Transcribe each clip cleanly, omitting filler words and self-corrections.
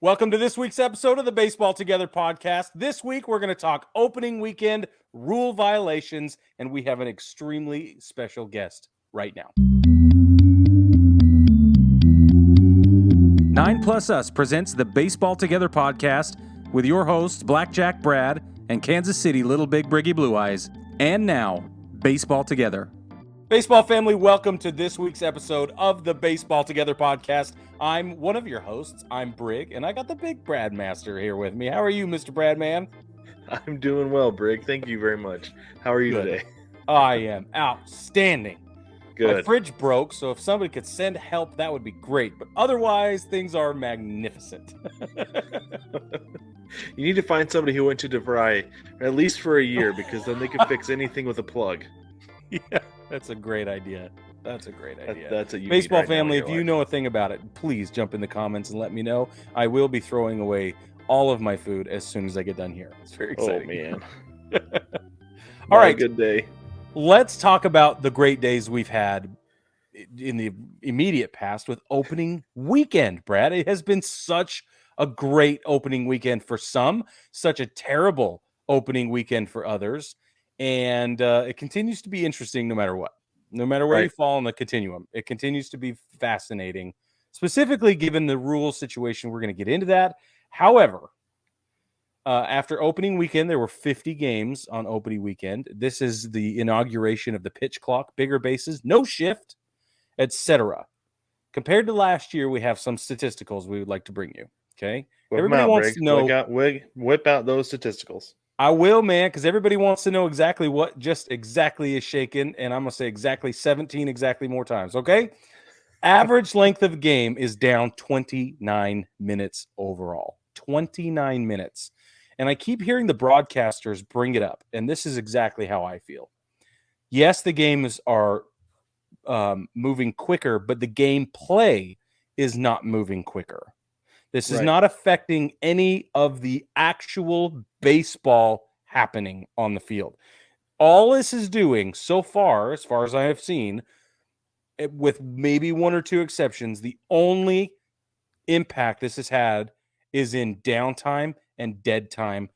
Welcome to this week's episode of the Baseball Together podcast. This week, we're going to talk opening weekend, rule violations, and we have an extremely special guest right now. 9 Plus Us presents the Baseball Together podcast with your hosts, Blackjack Brad and Kansas City Little Big Briggy Blue Eyes. And now, Baseball Together. Baseball family, welcome to this week's episode of the Baseball Together podcast. I'm one of your hosts. I'm Brig, and I got the big Brad Master here with me. How are you, Mr. Bradman? I'm doing well, Brig. Thank you very much. How are you today? I am outstanding. Good. My fridge broke, so if somebody could send help, that would be great. But otherwise, things are magnificent. You need to find somebody who went to DeVry at least for a year, because then they can fix anything with a plug. Yeah, that's a great idea. That's a you Baseball family, if you know a thing about it, please jump in the comments and let me know. I will be throwing away all of my food as soon as I get done here. It's very exciting. Oh, man. All right. Good day. Let's talk about the great days we've had in the immediate past with opening weekend, Brad. It has been such a great opening weekend for some, such a terrible opening weekend for others. And it continues to be interesting no matter what. No matter where you fall on the continuum, it continues to be fascinating, specifically given the rule situation. We're going to get into that. However, after opening weekend, there were 50 games on opening weekend. This is the inauguration of the pitch clock, bigger bases, no shift, etc. Compared to last year, we have some statisticals we would like to bring you. Okay, everybody wants to know. Whip out those statisticals. I will, man, because everybody wants to know exactly what just exactly is shaken, and I'm going to say exactly 17 exactly more times, okay? Average length of game is down 29 minutes overall. 29 minutes. And I keep hearing the broadcasters bring it up, and this is exactly how I feel. Yes, the games are moving quicker, but the game play is not moving quicker. This is not affecting any of the actual baseball happening on the field. All this is doing so far, as far as I have seen, with maybe one or two exceptions, the only impact this has had is in downtime and dead time.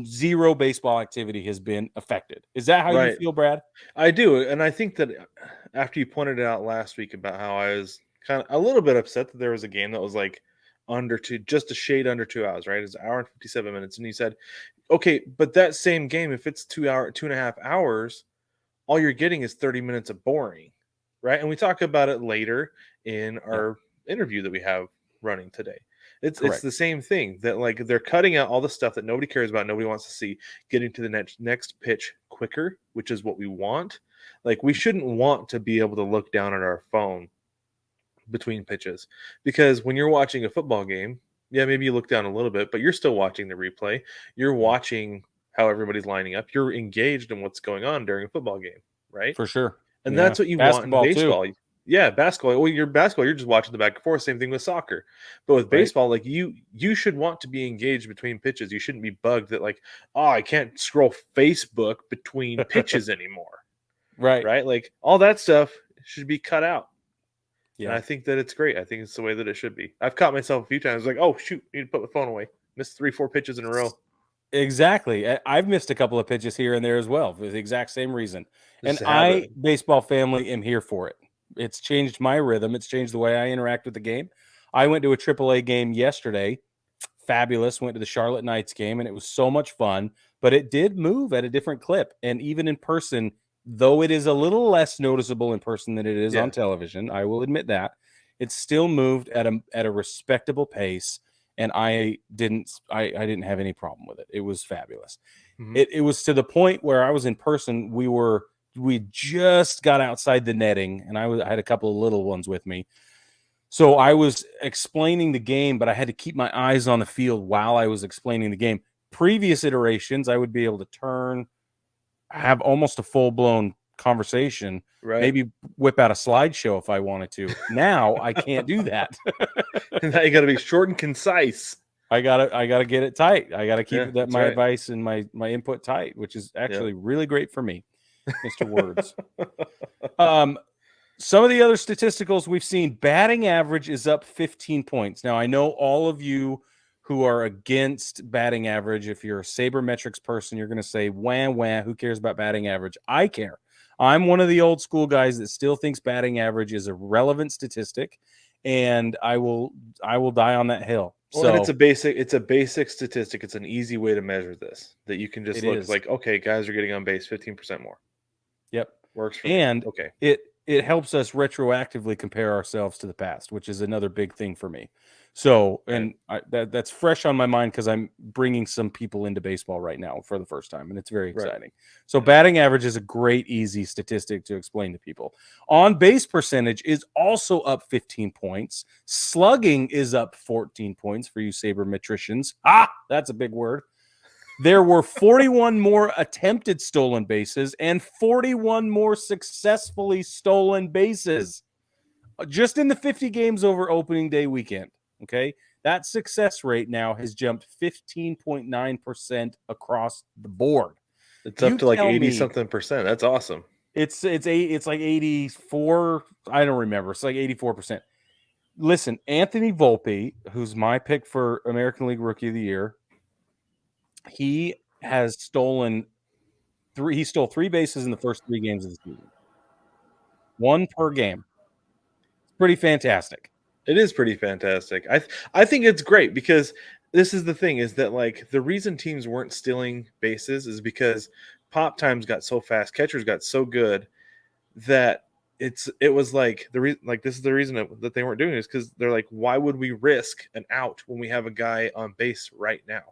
Zero baseball activity has been affected. Is that how you feel, Brad? I do. And I think that after you pointed out last week about how I was kind of a little bit upset that there was a game that was like just a shade under 2 hours, right? It's an hour and 57 minutes. And he said, okay, but that same game, if it's 2.5 hours, all you're getting is 30 minutes of boring, right? And we talk about it later in our interview that we have running today. It's the same thing, that like they're cutting out all the stuff that nobody cares about, nobody wants to see, getting to the next pitch quicker, which is what we want. Like, we shouldn't want to be able to look down at our phone between pitches, because when you're watching a football game, maybe you look down a little bit, but you're still watching the replay. You're watching how everybody's lining up. You're engaged in what's going on during a football game, right? For sure. And that's what you want in baseball. Too. Yeah, basketball. Well, you're just watching the back and forth. Same thing with soccer. But with baseball, like you should want to be engaged between pitches. You shouldn't be bugged that like, oh, I can't scroll Facebook between pitches anymore. Right? Like, all that stuff should be cut out. Yeah. And I think that it's great. I think it's the way that it should be. I've caught myself a few times like, oh, shoot, I need to put my phone away. Missed 3-4 pitches in a row. Exactly. I've missed a couple of pitches here and there as well for the exact same reason. And I, baseball family, am here for it. It's changed my rhythm. It's changed the way I interact with the game. I went to a AAA game yesterday. Fabulous. Went to the Charlotte Knights game, and it was so much fun. But it did move at a different clip. And even in person, though it is a little less noticeable in person than it is on television, I will admit that, it still moved at a respectable pace, and I didn't have any problem with it. It was fabulous. Mm-hmm. It was to the point where I was in person. We just got outside the netting, and I had a couple of little ones with me. So I was explaining the game, but I had to keep my eyes on the field while I was explaining the game. Previous iterations, I would be able to turn, have almost a full-blown conversation, maybe whip out a slideshow if I wanted to. Now I can't do that. Now you got to be short and concise. I gotta get it tight. I gotta keep my advice and my input tight, which is actually really great for me, Mr. Words. Some of the other statisticals we've seen, batting average is up 15 points. Now, I know all of you who are against batting average. If you're a sabermetrics person, you're going to say, wah, wah, who cares about batting average? I care. I'm one of the old school guys that still thinks batting average is a relevant statistic, and I will die on that hill. Well, So and it's a basic statistic. It's an easy way to measure this, that you can just it look is. like, okay, guys are getting on base 15% more. Yep. Works for me. And Okay. it helps us retroactively compare ourselves to the past, which is another big thing for me. So, and that's fresh on my mind because I'm bringing some people into baseball right now for the first time, and it's very Right. exciting. So, batting average is a great, easy statistic to explain to people. On base percentage is also up 15 points. Slugging is up 14 points for you sabermetricians. That's a big word. There were 41 more attempted stolen bases and 41 more successfully stolen bases just in the 50 games over opening day weekend. Okay. That success rate now has jumped 15.9% across the board. It's up You to like tell 80 me something percent. That's awesome. it's like 84. I don't remember. It's like 84%. Listen, Anthony Volpe, who's my pick for American League Rookie of the Year, he has stolen he stole 3 bases in the first 3 games of the season. 1 per game. It's pretty fantastic. It is pretty fantastic. I think it's great because this is the thing, is that like the reason teams weren't stealing bases is because pop times got so fast, catchers got so good that it was like this is the reason that they weren't doing it, is because they're like, why would we risk an out when we have a guy on base right now?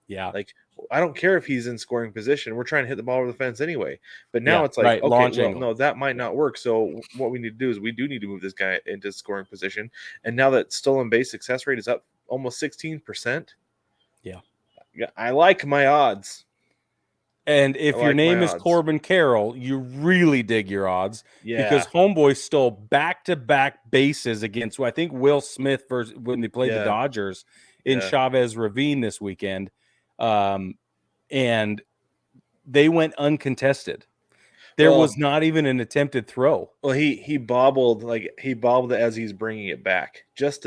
Yeah. Like, I don't care if he's in scoring position. We're trying to hit the ball over the fence anyway. But now Yeah, it's like, right, okay, launch well, angle. no, that might not work. So what we need to do is we do need to move this guy into scoring position. And now that stolen base success rate is up almost 16%. Yeah. I like my odds. And if your like my name is odds. Corbin Carroll, you really dig your odds because Yeah. homeboy stole back-to-back bases against, I think, Will Smith when they played the Yeah. Dodgers in Yeah. Chavez Ravine this weekend. And they went uncontested. There was not even an attempted throw. Well, he bobbled it as he's bringing it back, just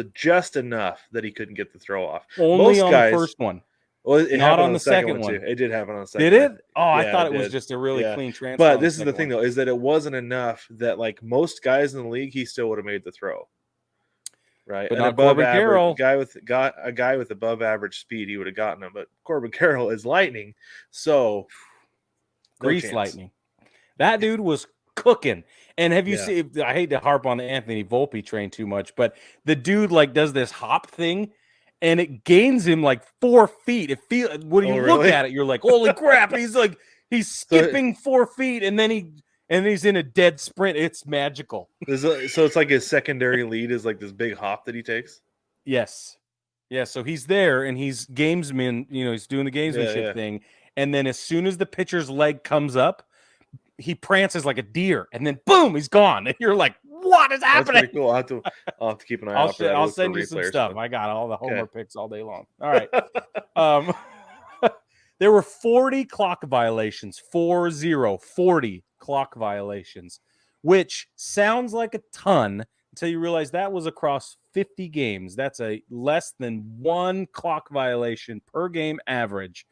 enough that he couldn't get the throw off. Only Most on the guys, first one, well, it not happened on on the the second second one too. one. It did happen on the Did second one. it? Oh, I Yeah, thought it it was did. just a really Yeah. clean transfer. But on the this is the second thing, one. though, is that it wasn't enough that like most guys in the league, he still would have made the throw. Right. But An not above Corbin average Carroll. a guy with above average speed, he would have gotten him. But Corbin Carroll is lightning, so no Grease chance. lightning. That dude was cooking. And have you Yeah. seen? I hate to harp on the Anthony Volpe train too much, but the dude like does this hop thing, and it gains him like 4 feet. It feel when you look really? at it, you're like, holy crap! He's So skipping 4 feet, and then he's in a dead sprint. It's magical. so it's like his secondary lead is like this big hop that he takes. Yes. Yeah, so he's there and he's gamesman, he's doing the gamesmanship thing. And then as soon as the pitcher's leg comes up, he prances like a deer, and then boom, he's gone. And you're like, what is happening? That's pretty cool. I'll have to keep an eye out for that. I'll send you some stuff. I got all the homer picks all day long. All right. There were 40 clock violations, 40 clock violations, which sounds like a ton until you realize that was across 50 games. That's a less than 1 clock violation per game average.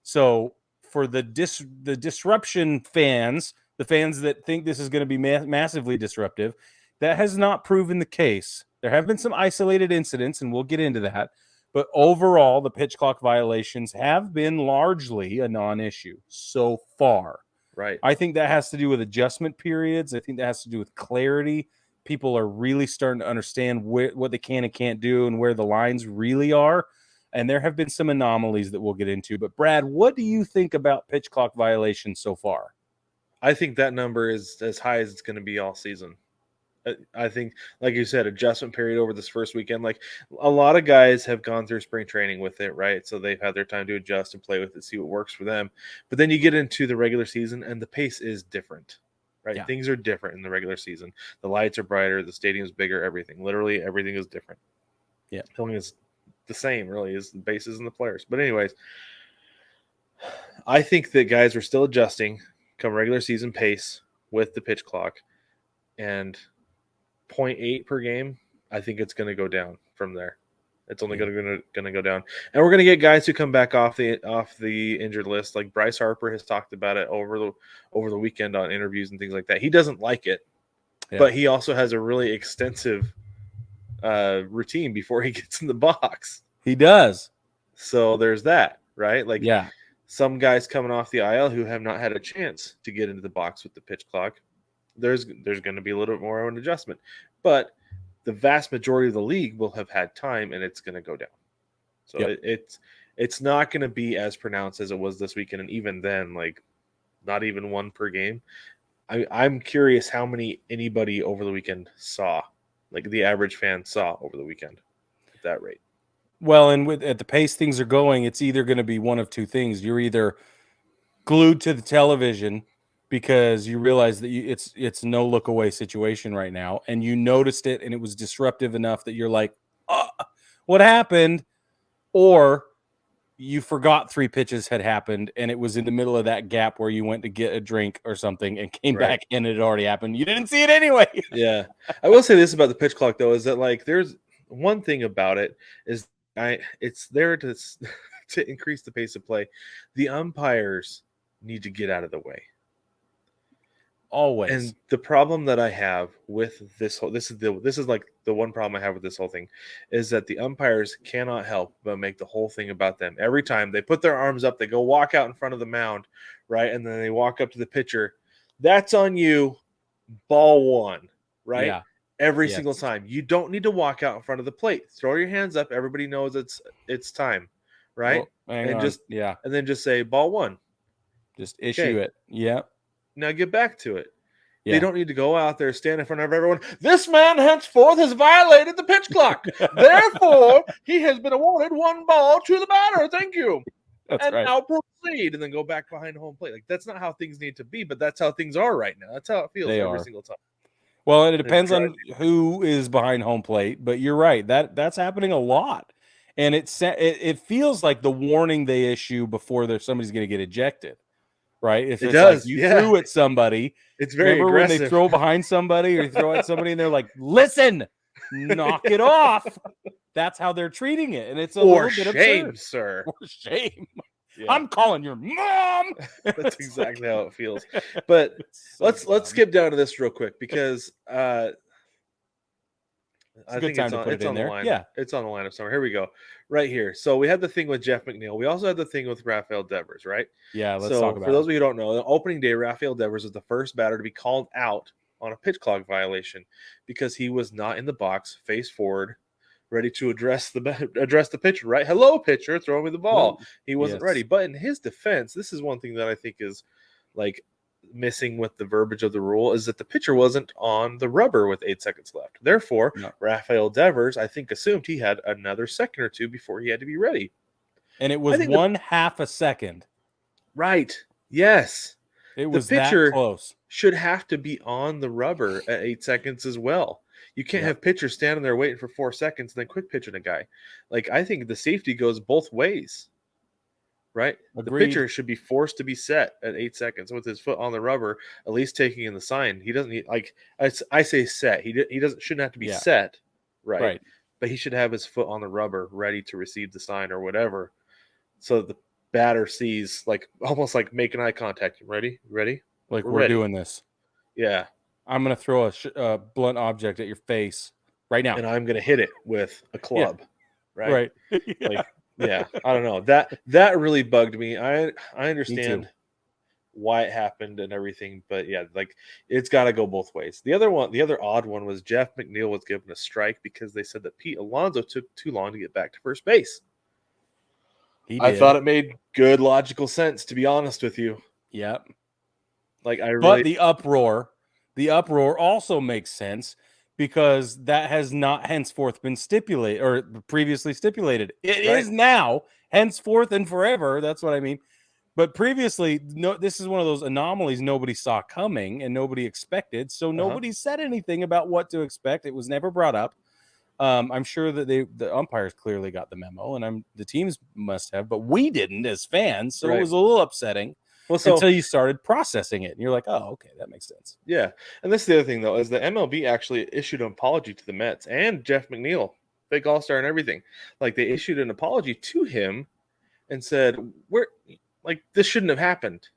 So for the disruption fans, the fans that think this is going to be massively disruptive, that has not proven the case. There have been some isolated incidents, and we'll get into that. But overall, the pitch clock violations have been largely a non-issue so far. Right. I think that has to do with adjustment periods. I think that has to do with clarity. People are really starting to understand what they can and can't do and where the lines really are. And there have been some anomalies that we'll get into. But Brad, what do you think about pitch clock violations so far? I think that number is as high as it's going to be all season. I think, like you said, adjustment period over this first weekend. Like a lot of guys have gone through spring training with it, right? So they've had their time to adjust and play with it, see what works for them. But then you get into the regular season, and the pace is different, right? Yeah. Things are different in the regular season. The lights are brighter, the stadium's bigger, everything. Literally, everything is different. Yeah, the only is the same, really, is the bases and the players. But anyways, I think that guys are still adjusting come regular season pace with the pitch clock, and 0.8 per game, I think it's going to go down from there. It's only going to go down, and we're going to get guys who come back off the injured list. Like Bryce Harper has talked about it over the weekend on interviews and things like that. He doesn't like it, but he also has a really extensive routine before he gets in the box. He does. So there's that, right? Like, yeah, some guys coming off the IL who have not had a chance to get into the box with the pitch clock. There's going to be a little bit more of an adjustment, but the vast majority of the league will have had time, and it's going to go down. So it's not going to be as pronounced as it was this weekend, and even then, like, not even one per game. I'm curious how many anybody over the weekend saw, like the average fan saw over the weekend at that rate. Well, and at the pace things are going, it's either going to be one of two things. You're either glued to the television because you realize that it's no look away situation right now, and you noticed it, and it was disruptive enough that you're like, oh, what happened? Or you forgot 3 pitches had happened, and it was in the middle of that gap where you went to get a drink or something and came back, and it had already happened. You didn't see it anyway. Yeah. I will say this about the pitch clock, though, is that, like, there's one thing about it is it's there to increase the pace of play. The umpires need to get out of the way. Always. And the problem that I have with this is like the one problem I have with this whole thing is that the umpires cannot help but make the whole thing about them. Every time they put their arms up, they go walk out in front of the mound, right? And then they walk up to the pitcher. That's on you. Ball 1, right? Yeah. Every single time. You don't need to walk out in front of the plate. Throw your hands up. Everybody knows it's time, right? Well, and then just say ball 1. Just issue it. Yeah. Now get back to it. Yeah. They don't need to go out there, stand in front of everyone. This man henceforth has violated the pitch clock. Therefore, he has been awarded 1 ball to the batter. Thank you. That's right. Now proceed, and then go back behind home plate. Like, that's not how things need to be, but that's how things are right now. That's how it feels every single time. Well, and it depends on who is behind home plate, but you're right. That's happening a lot. And it feels like the warning they issue before somebody's going to get ejected. Right? If it does. Like you threw at somebody, it's very remember aggressive. When they throw behind somebody or you throw at somebody and they're like, listen, knock it off. That's how they're treating it. And it's a little bit shame, absurd. Sir. Or shame. Yeah. I'm calling your mom. That's exactly how it feels. But let's skip down to this real quick because I think it's on the line. Yeah, it's on the line of summer. Here we go. Right here. So we had the thing with Jeff McNeil. We also had the thing with Rafael Devers, right? Yeah, let's talk about for those of you who don't know, the opening day, Rafael Devers was the first batter to be called out on a pitch clock violation because he was not in the box, face forward, ready to address the pitcher, right? Hello, pitcher, throw me the ball. He wasn't ready. But in his defense, this is one thing that I think is like missing with the verbiage of the rule is that the pitcher wasn't on the rubber with 8 seconds left. Therefore, Rafael Devers, I think, assumed he had another second or two before he had to be ready. And it was 1/2 a second. Right. Yes. It was the pitcher that close. Should have to be on the rubber at 8 seconds as well. You can't have pitchers standing there waiting for 4 seconds and then quick pitching a guy. Like, I think the safety goes both ways. Right? Agreed. The pitcher should be forced to be set at 8 seconds with his foot on the rubber, at least taking in the sign. He doesn't need, like, I say set. He shouldn't have to be set, right? But he should have his foot on the rubber ready to receive the sign or whatever. So the batter sees, like, almost like making eye contact. Ready? Like we're doing this. Yeah. I'm going to throw a blunt object at your face right now. And I'm going to hit it with a club. Yeah. Right. Like, yeah, I don't know. That really bugged me. I understand why it happened and everything, but yeah, like, it's got to go both ways. The other odd one was Jeff McNeil was given a strike because they said that Pete Alonso took too long to get back to first base. I thought it made good logical sense, to be honest with you. Yep. Like, but the uproar also makes sense. Because that has not henceforth been stipulated or previously stipulated. It is now, henceforth and forever. That's what I mean. But previously, this is one of those anomalies nobody saw coming and nobody expected. So nobody said anything about what to expect. It was never brought up. I'm sure that the umpires clearly got the memo, and the teams must have, but we didn't as fans. So it was a little upsetting. Well, until you started processing it, and you're like, "Oh, okay, that makes sense." Yeah, and this is the other thing though, is the MLB actually issued an apology to the Mets and Jeff McNeil fake all-star and everything. Like, they issued an apology to him and said, this shouldn't have happened.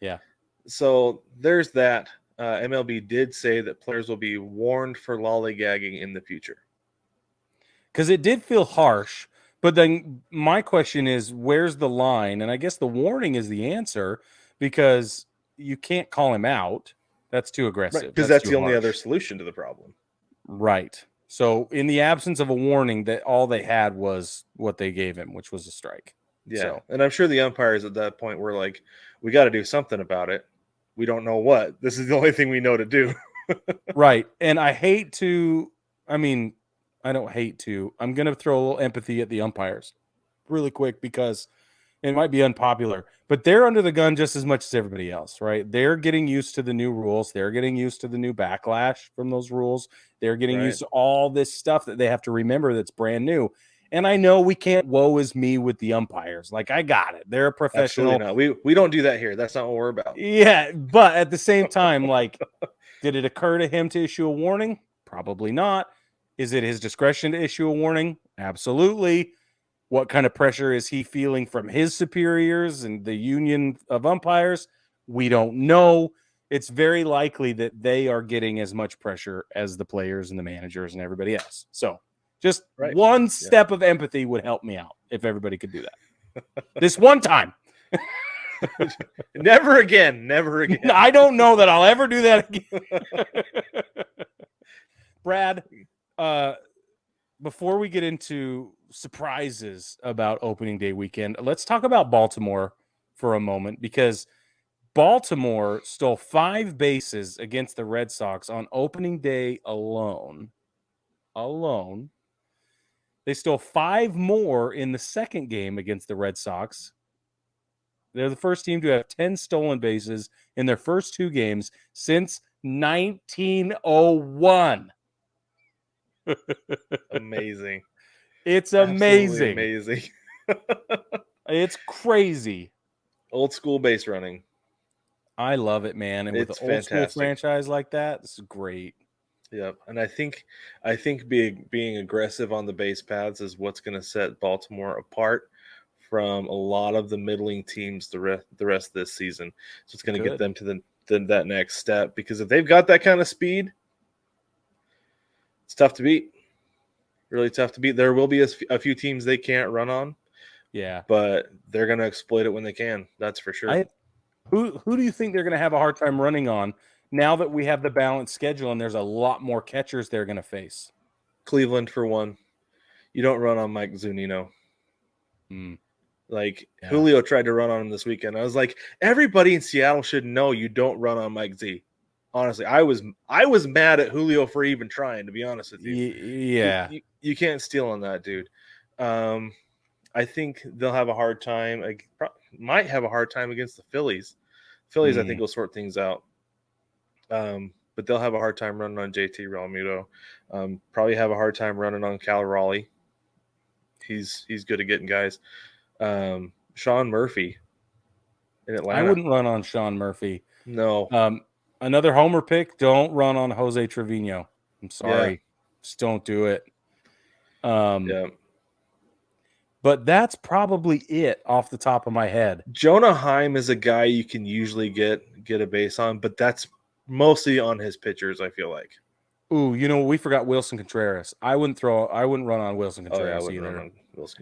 Yeah. So there's that. MLB did say that players will be warned for lollygagging in the future. Because it did feel harsh, but then my question is, where's the line? And I guess the warning is the answer, because you can't call him out. That's too aggressive. Because that's the too only harsh. other solution to the problem. Right. So in the absence of a warning, that all they had was what they gave him, which was a strike. Yeah. So. And I'm sure the umpires at that point were like, we got to do something about it. We don't know what. This is the only thing we know to do. Right. And I hate to, I don't hate to. I'm going to throw a little empathy at the umpires really quick, because it might be unpopular, but they're under the gun just as much as everybody else, right? They're getting used to the new rules. They're getting used to the new backlash from those rules. They're getting used to all this stuff that they have to remember that's brand new. And I know we can't woe is me with the umpires. Like, I got it. They're a professional. Absolutely not. We don't do that here. That's not what we're about. Yeah, but at the same time, like, did it occur to him to issue a warning? Probably not. Is it his discretion to issue a warning? Absolutely. What kind of pressure is he feeling from his superiors and the union of umpires? We don't know. It's very likely that they are getting as much pressure as the players and the managers and everybody else. So just one step of empathy would help me out if everybody could do that. This one time. Never again. Never again. I don't know that I'll ever do that again. Brad, before we get into surprises about opening day weekend, let's talk about Baltimore for a moment, because Baltimore stole 5 bases against the Red Sox on opening day alone. They stole 5 more in the second game against the Red Sox. They're the first team to have 10 stolen bases in their first 2 games since 1901. Amazing. It's amazing. Absolutely amazing. It's crazy. Old school base running. I love it, man. And with an old school franchise like that, this is great. Yep. And I think being aggressive on the base paths is what's going to set Baltimore apart from a lot of the middling teams the rest of this season. So it's going to get them to that next step, because if they've got that kind of speed, it's tough to beat. Really tough to beat. There will be a few teams they can't run on. Yeah. But they're going to exploit it when they can. That's for sure. Who do you think they're going to have a hard time running on now that we have the balanced schedule and there's a lot more catchers they're going to face? Cleveland, for one. You don't run on Mike Zunino. Julio tried to run on him this weekend. I was like, everybody in Seattle should know you don't run on Mike Z. Honestly, I was mad at Julio for even trying, to be honest with you. Yeah. You can't steal on that, dude. I think they'll have a hard time. Might have a hard time against the Phillies. I think, will sort things out. But they'll have a hard time running on JT Realmuto. Probably have a hard time running on Cal Raleigh. He's good at getting guys. Sean Murphy in Atlanta. I wouldn't run on Sean Murphy. No. Another homer pick. Don't run on Jose Trevino. I'm sorry. Just don't do it. But that's probably it off the top of my head. Jonah Heim is a guy you can usually get a base on, but that's mostly on his pitchers, I feel like. Ooh, we forgot Wilson Contreras. I wouldn't run on Wilson Contreras either.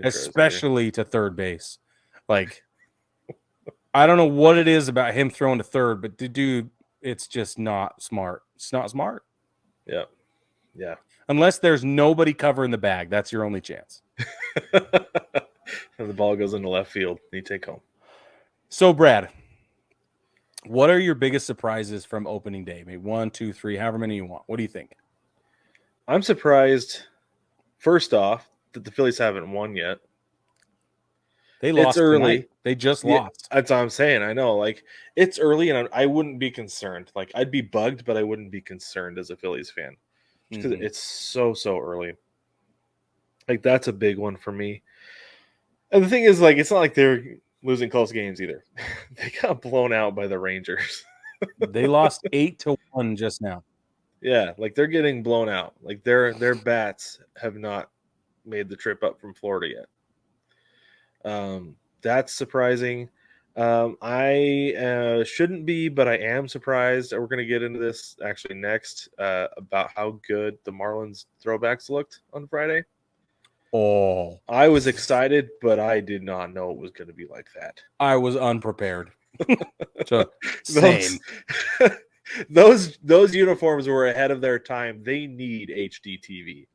Especially to third base. Like, I don't know what it is about him throwing to third, but dude, it's just not smart. It's not smart. Yeah. Unless there's nobody covering the bag. That's your only chance. And the ball goes into left field. You take home. So, Brad, what are your biggest surprises from opening day? Maybe 1, 2, 3, however many you want. What do you think? I'm surprised, first off, that the Phillies haven't won yet. They lost early. Tonight. They just lost. That's what I'm saying. I know. Like, it's early, and I wouldn't be concerned. Like, I'd be bugged, but I wouldn't be concerned as a Phillies fan. Because it's so early. Like, that's a big one for me. And the thing is, like, it's not like they're losing close games either. They got blown out by the Rangers. They lost 8-1 just now. Yeah, like, they're getting blown out. Like, their bats have not made the trip up from Florida yet. That's surprising. I shouldn't be, but I am surprised. We're going to get into this actually next about how good the Marlins throwbacks looked on Friday. Oh, I was excited, but I did not know it was going to be like that. I was unprepared. So same. Those uniforms were ahead of their time. They need HD TV.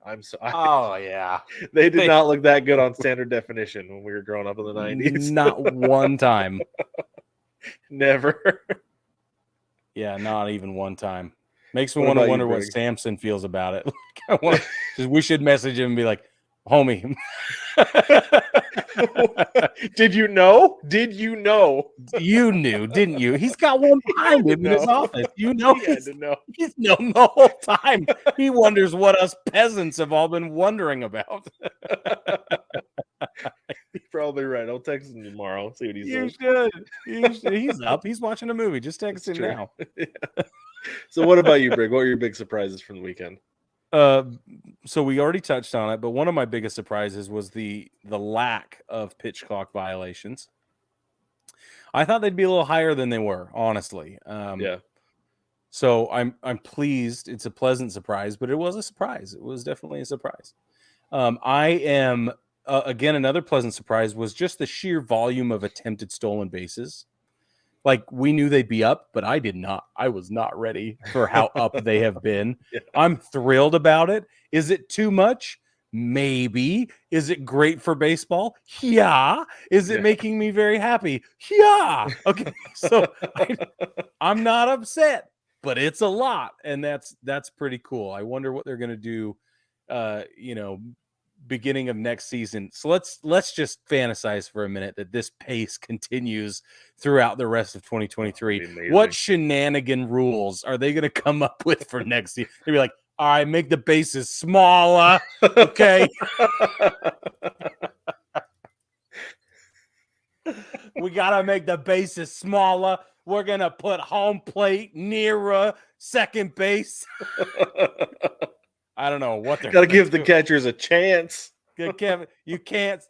Oh yeah, they did not look that good on standard definition when we were growing up in the 90s. Not one time. Never. Yeah, not even one time. Makes me want to wonder what Samson feels about it. We should message him and be like, homie. Did you know? Did you know? You knew, didn't you? He's got one behind him in his office. You know, he's known the whole time. He wonders what us peasants have all been wondering about. He's probably right. I'll text him tomorrow. See what he says. You should. He's up. He's watching a movie. Just text him now. Yeah. So what about you, Brig? What were your big surprises from the weekend? So we already touched on it, but one of my biggest surprises was the lack of pitch clock violations. I thought they'd be a little higher than they were, honestly. Yeah. So I'm pleased. It's a pleasant surprise, but it was a surprise. It was definitely a surprise. I am again, another pleasant surprise was just the sheer volume of attempted stolen bases. Like, we knew they'd be up, but I did not. I was not ready for how up they have been. Yeah. I'm thrilled about it. Is it too much? Maybe. Is it great for baseball? Yeah. Is it making me very happy? Yeah. Okay. So I'm not upset, but it's a lot. And that's pretty cool. I wonder what they're going to do, beginning of next season. So let's just fantasize for a minute that this pace continues throughout the rest of 2023. What shenanigan rules are they going to come up with for next season? They'd be like, all right, make the bases smaller. Okay. We got to make the bases smaller. We're going to put home plate nearer second base. I don't know what they're got to give the catchers a chance. Kevin, you can't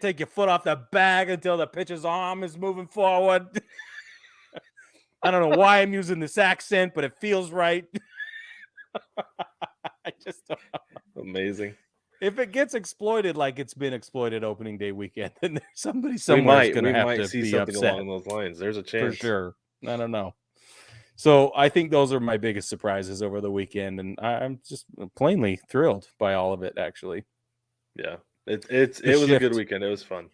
take your foot off the bag until the pitcher's arm is moving forward. I don't know why I'm using this accent, but it feels right. I just don't know. Amazing. If it gets exploited like it's been exploited opening day weekend, then there's somebody somewhere is going to have to see be something upset. along those lines. There's a chance for sure. I don't know. So I think those are my biggest surprises over the weekend, and I'm just plainly thrilled by all of it. Actually, yeah, it was a good weekend. It was fun.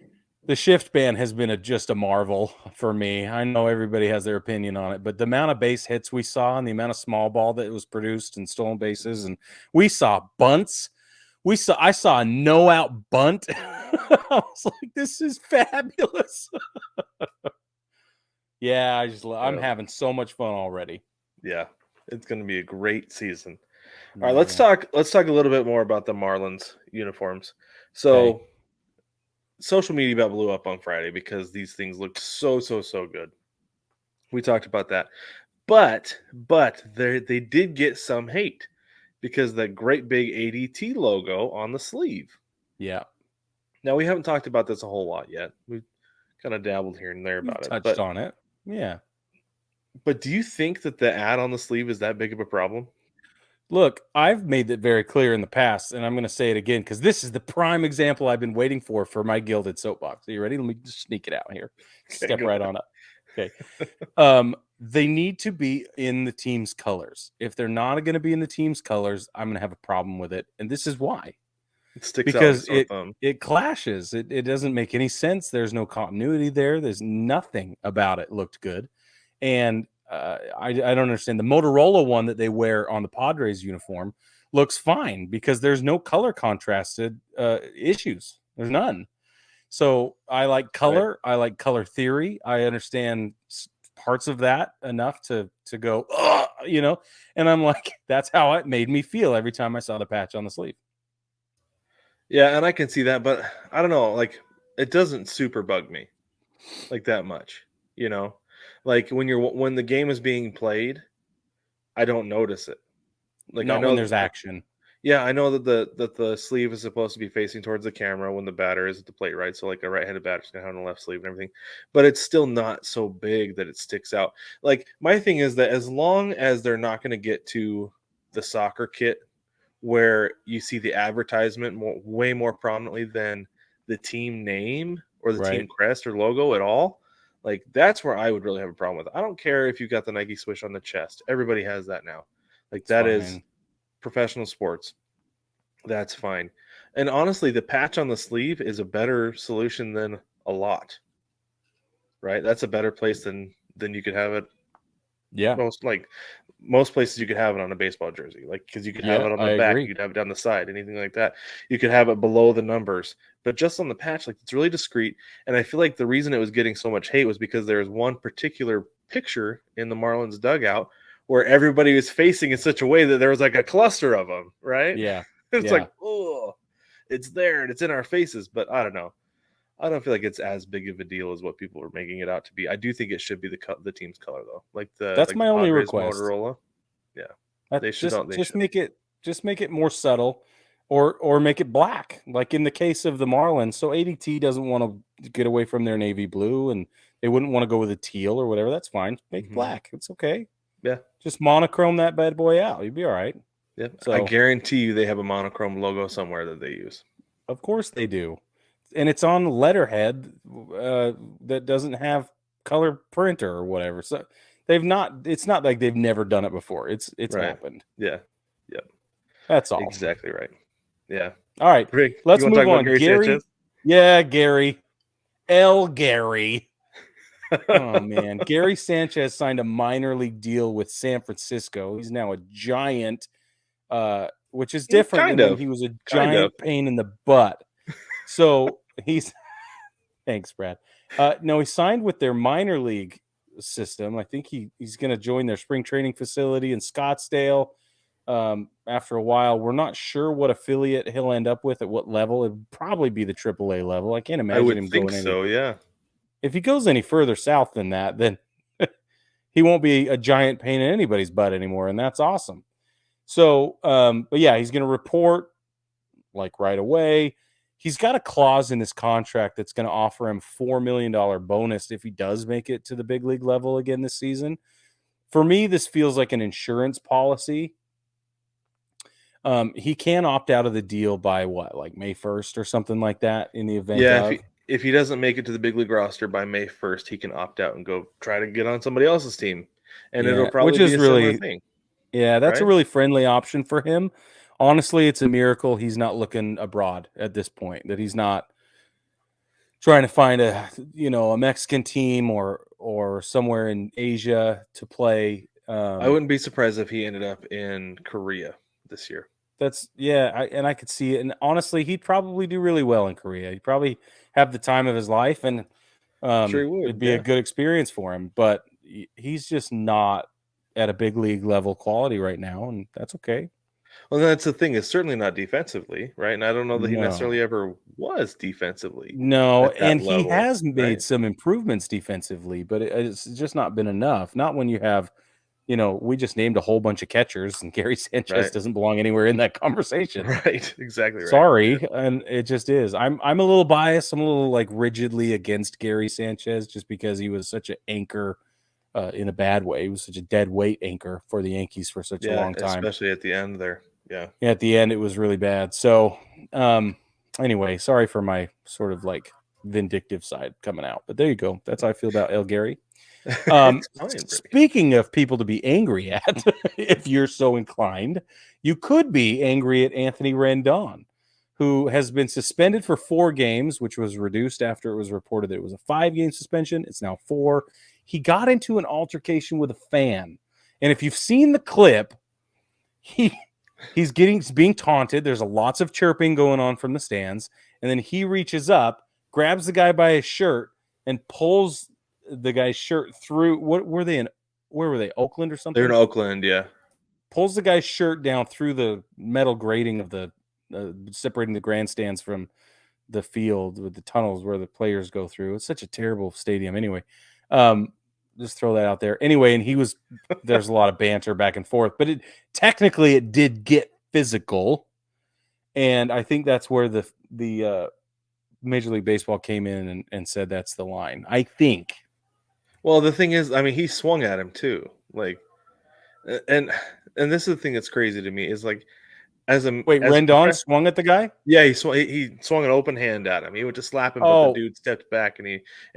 The shift ban has been just a marvel for me. I know everybody has their opinion on it, but the amount of base hits we saw and the amount of small ball that was produced and stolen bases, and we saw bunts. I saw a no out bunt. I was like, this is fabulous. Yeah, I'm having so much fun already. Yeah, it's going to be a great season. All right, let's talk a little bit more about the Marlins uniforms. So, social media about blew up on Friday because these things looked so good. We talked about that, but they did get some hate because that great big ADT logo on the sleeve. Yeah. Now, we haven't talked about this a whole lot yet. We've kind of dabbled here and there about it. Touched on it. Yeah. But do you think that the ad on the sleeve is that big of a problem? Look, I've made that very clear in the past, and I'm going to say it again because this is the prime example I've been waiting for my gilded soapbox. Are you ready? Let me just sneak it out here. Step right on up. Okay. They need to be in the team's colors. If they're not going to be in the team's colors, I'm going to have a problem with it. And this is why. It sticks because out it clashes. It doesn't make any sense. There's no continuity there. There's nothing about it looked good. And I don't understand. The Motorola one that they wear on the Padres uniform looks fine because there's no color contrasted issues. There's none. So I like color. Right. I like color theory. I understand parts of that enough to go, and I'm like, that's how it made me feel every time I saw the patch on the sleeve. Yeah, and I can see that, but I don't know, like, it doesn't super bug me like that much, Like when the game is being played, I don't notice it. Like, not I know when there's action. Yeah, I know that the sleeve is supposed to be facing towards the camera when the batter is at the plate, right? So like a right-handed batter's gonna have on the left sleeve and everything, but it's still not so big that it sticks out. Like my thing is that as long as they're not going to get to the soccer kit where you see the advertisement way more prominently than the team name or the team Right. crest or logo at all, like that's where I would really have a problem with it. I don't care if you got the Nike swoosh on the chest. Everybody has that now. Like It's that is fine. professional sports. That's fine. And honestly, the patch on the sleeve is a better solution than a lot, right? That's a better place than you could have it. Yeah. Most places you could have it on a baseball jersey, like because you could have Yeah, it on I the back, agree. you could have it down the side, anything like that. You could have it below the numbers, but just on the patch, like it's really discreet. And I feel like the reason it was getting so much hate was because there was one particular picture in the Marlins dugout where everybody was facing in such a way that there was like a cluster of them, right? Yeah. It's Yeah. like, oh, it's there and it's in our faces, but I don't know. I don't feel like it's as big of a deal as what people are making it out to be. I do think it should be the team's color though, like the That's my only Padres request. Motorola. Yeah, they should. Just Don't they just should? make it more subtle, or make it black. Like in the case of the Marlins, so ADT doesn't want to get away from their navy blue, and they wouldn't want to go with a teal or whatever. That's fine. Make it black. It's okay. Yeah, Just monochrome that bad boy out. You'd be all right. yeah. I So guarantee you they have a monochrome logo somewhere that they use. of course they do, and it's on letterhead that doesn't have color printer or whatever. So they've not. It's not like they've never done it before. It's Right. happened. Yeah. Yep. That's all. Exactly right. Yeah. All right, Rick, you let's want to talk move about on. Gary Gary, Sanchez? yeah, Gary, Gary. Oh man, Gary Sanchez signed a minor league deal with San Francisco. He's now a giant, which is different than Kind when of. he was a Kind of. giant pain in the butt. So he's thanks, Brad. No, he signed with their minor league system. I think he's going to join their spring training facility in Scottsdale. After a while, we're not sure what affiliate he'll end up with at what level. It'd probably be the AAA level. I can't I imagine would him think going any. so. Yeah. If he goes any further south than that, then he won't be a giant pain in anybody's butt anymore, and that's awesome. So, but yeah, he's going to report like right away. He's got a clause in his contract that's going to offer him $4 million bonus if he does make it to the big league level again this season. For me, this feels like an insurance policy. He can opt out of the deal by what, like May 1st or something like that in the event Yeah. of. If he doesn't make it to the big league roster by May 1st, he can opt out and go try to get on somebody else's team, and it'll Yeah, which probably be is a similar really, thing, yeah, that's a right? really friendly option for him. Honestly, it's a miracle he's not looking abroad at this point, that he's not trying to find a Mexican team or somewhere in Asia to play. I wouldn't be surprised if he ended up in Korea this year. That's yeah, I could see it. And honestly, he'd probably do really well in Korea. He'd probably have the time of his life, and Sure he would. it'd be a Yeah. good experience for him. But he's just not at a big league level quality right now, and that's okay. Well, that's the thing. It's certainly not defensively, right? And I don't know that he necessarily No, ever was defensively no, at that and he level, has made right? some improvements defensively, but it's just not been enough. Not when you have, we just named a whole bunch of catchers, and Gary Sanchez Right. doesn't belong anywhere in that conversation. Right. Exactly right. Yeah. Sorry, and it just is. I'm a little biased. I'm a little like rigidly against Gary Sanchez just because he was such an anchor in a bad way. He was such a dead weight anchor for the Yankees for such a Yeah. long time. Especially at the end there. Yeah. At the end, it was really bad. So, anyway, sorry for my sort of like vindictive side coming out, but there you go. That's how I feel about El Gary. It's fine, really. Speaking of people to be angry at, if you're so inclined, you could be angry at Anthony Rendon, who has been suspended for 4 games, which was reduced after it was reported that it was a 5-game suspension. It's now 4. He got into an altercation with a fan. And if you've seen the clip, he's being taunted. There's lots of chirping going on from the stands. And then he reaches up, grabs the guy by his shirt, and pulls the guy's shirt through. What were they in? Where were they? Oakland or something? They're in Oakland, yeah. Pulls the guy's shirt down through the metal grating of the separating the grandstands from the field with the tunnels where the players go through. It's such a terrible stadium anyway. Just throw that out there. Anyway, and there's a lot of banter back and forth, but technically it did get physical. And I think that's where the Major League Baseball came in and said that's the line. I think. Well, the thing is, I mean, he swung at him too. Like, and this is the thing that's crazy to me is like, Wait, as a Rendon professional, swung at the guy? yeah, he swung an open hand at him. He went to slap him, but the Oh, dude stepped back and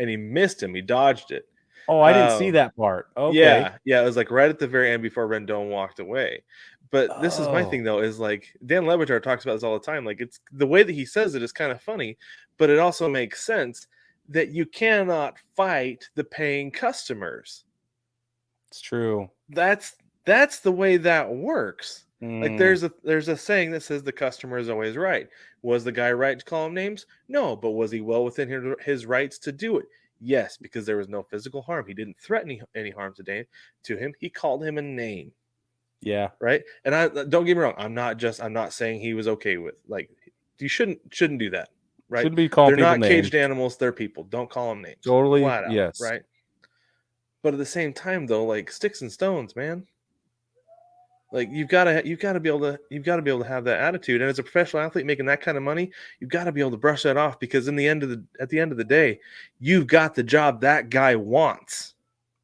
he missed him. He dodged it. oh, I didn't see that part. Okay. Yeah, it was like right at the very end before Rendon walked away. But this is my Oh, thing though, is like Dan Lebertar talks about this all the time. Like it's the way that he says it is kind of funny, but it also makes sense that you cannot fight the paying customers. it's true. That's the way that works. Like Mm, there's a saying that says the customer is always right. Was the guy right to call him names? No, but was he well within his rights to do it? Yes, because there was no physical harm. He didn't threaten any harm to him. He called him a name, yeah. right? And I don't get me wrong. I'm not saying he was okay with like you shouldn't do that, right? Shouldn't be calling They're people not names. caged animals. They're people. Don't call them names. Totally. Flat out, Yes. right? But at the same time, though, like sticks and stones, man. Like you've got to be able to have that attitude. And as a professional athlete making that kind of money, you've got to be able to brush that off because at the end of the day, you've got the job that guy wants.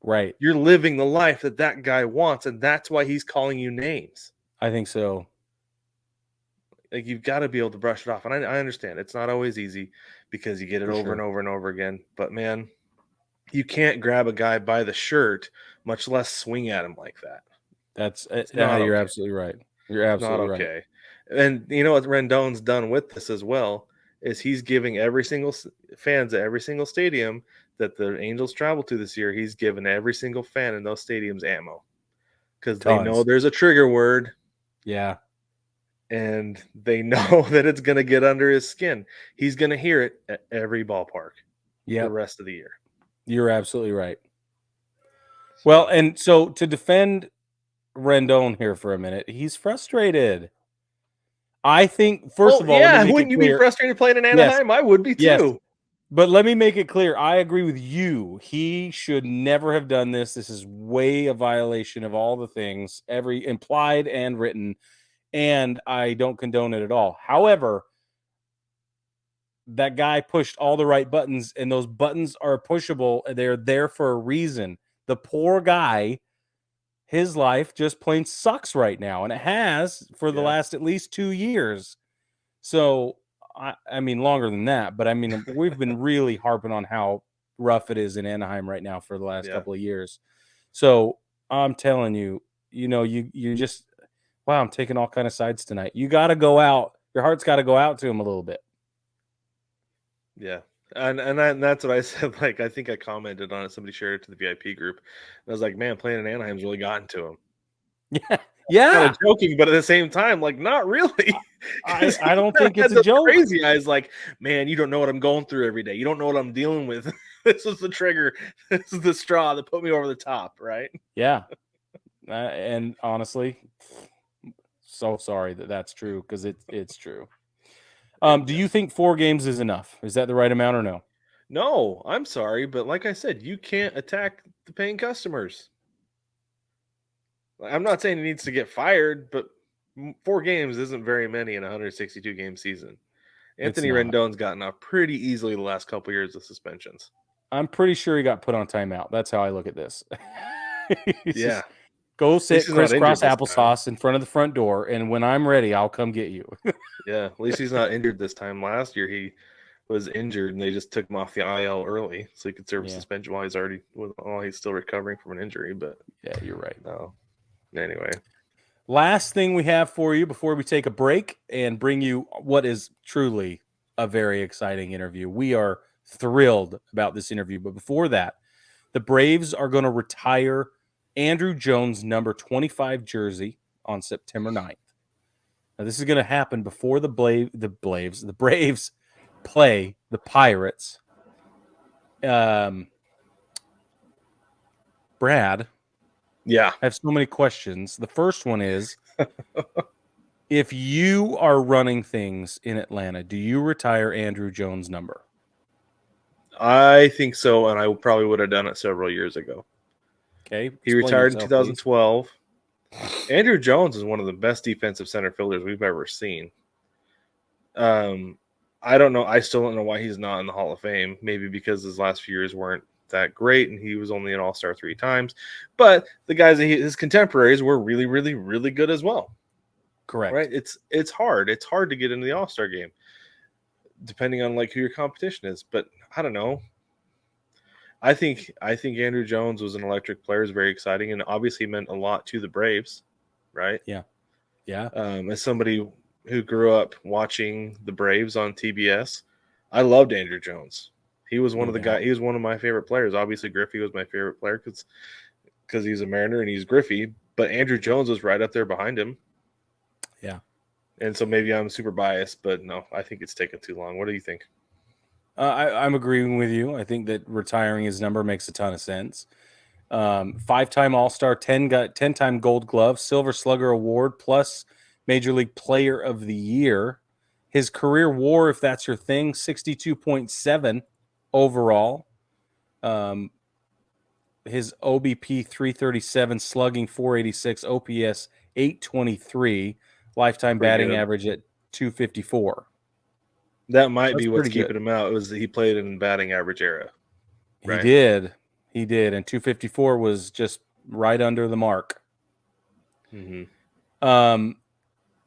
Right. You're living the life that guy wants, and that's why he's calling you names. I think so. Like you've got to be able to brush it off. And I understand it's not always easy because you get it over and over and over again. But man, you can't grab a guy by the shirt, much less swing at him like that. That's not you're okay. absolutely right. You're absolutely not okay. right. And you know what Rendon's done with this as well is he's giving every single fans at every single stadium that the Angels travel to this year. He's given every single fan in those stadiums ammo because they know there's a trigger word. Yeah. And they know that it's going to get under his skin. He's going to hear it at every ballpark the rest of the year. You're absolutely right. Well, and so to defend Rendon here for a minute, he's frustrated. I think, first of all, let me make wouldn't it you clear. be frustrated playing in Anaheim? I would be too. Yes. But let me make it clear. I agree with you. He should never have done this. This is way a violation of all the things, every implied and written, and I don't condone it at all. However, that guy pushed all the right buttons, and those buttons are pushable. They're there for a reason. The poor guy, his life just plain sucks right now, and it has for the last at least 2 years. So, I mean, longer than that, but I mean, we've been really harping on how rough it is in Anaheim right now for the last couple of years. So I'm telling you, you just, wow, I'm taking all kind of sides tonight. You got to go out. Your heart's got to go out to him a little bit. Yeah. And that's what I said. Like, I think I commented on it. Somebody shared it to the VIP group. And I was like, man, playing in Anaheim's really gotten to him. Yeah. Yeah. Kind of joking, but at the same time, like, not really. I don't think it's a joke. Crazy eyes, like, man, you don't know what I'm going through every day. You don't know what I'm dealing with. This was the trigger. This is the straw that put me over the top, right? Yeah. And honestly, so sorry that's true because it's true. Do you think 4 games is enough? Is that the right amount or no? No, I'm sorry, but like I said, you can't attack the paying customers. I'm not saying he needs to get fired, but 4 games isn't very many in a 162 game season. Anthony Rendon's gotten off pretty easily the last couple years of suspensions. I'm pretty sure he got put on timeout. That's how I look at this. Yeah. Go sit crisscross applesauce in front of the front door, and when I'm ready, I'll come get you. Yeah, at least he's not injured this time. Last year he was injured, and they just took him off the IL early, so he could serve suspension while he's still recovering from an injury. But yeah, you're right. No. Anyway, last thing we have for you before we take a break and bring you what is truly a very exciting interview. We are thrilled about this interview, but before that, the Braves are going to retire Andruw Jones' number 25 jersey on September 9th. Now, this is going to happen before the Braves play the Pirates. Brad, yeah, I have so many questions. The first one is, if you are running things in Atlanta, do you retire Andruw Jones' number? I think so, and I probably would have done it several years ago. Okay. He retired in 2012. Andruw Jones is one of the best defensive center fielders we've ever seen. I don't know. I still don't know why he's not in the Hall of Fame. Maybe because his last few years weren't that great, and he was only an All-Star 3 times. But the guys his contemporaries were really, really, really good as well. Correct. Right? It's hard. It's hard to get into the All-Star game, depending on like who your competition is. But I don't know. I think Andruw Jones was an electric player, is very exciting, and obviously meant a lot to the Braves, right? Yeah. As somebody who grew up watching the Braves on TBS, I loved Andruw Jones. He was one of the guys. He was one of my favorite players. Obviously, Griffey was my favorite player because he's a Mariner and he's Griffey. But Andruw Jones was right up there behind him. Yeah. And so maybe I'm super biased, but no, I think it's taken too long. What do you think? I'm agreeing with you. I think that retiring his number makes a ton of sense. 5-time All-Star, 10-time Gold Glove, Silver Slugger Award, plus Major League Player of the Year. His career WAR, if that's your thing, 62.7 overall. His OBP 337, slugging 486, OPS 823, lifetime batting average at 254. That might be what's keeping him out. It was that he played in batting average era. Right? He did. And 254 was just right under the mark. Mm-hmm.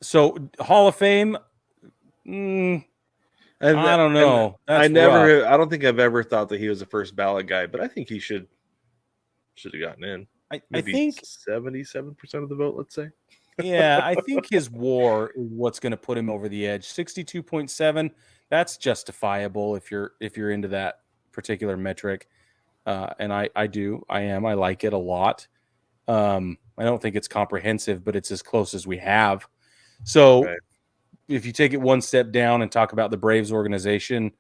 So Hall of Fame, I don't know. I don't think I've ever thought that he was a first ballot guy, but I think he should have gotten in. I think 77% of the vote, let's say. Yeah, I think his WAR is what's going to put him over the edge. 62.7, that's justifiable if you're into that particular metric. And I like it a lot. I don't think it's comprehensive, but it's as close as we have. So if you take it one step down and talk about the Braves organization,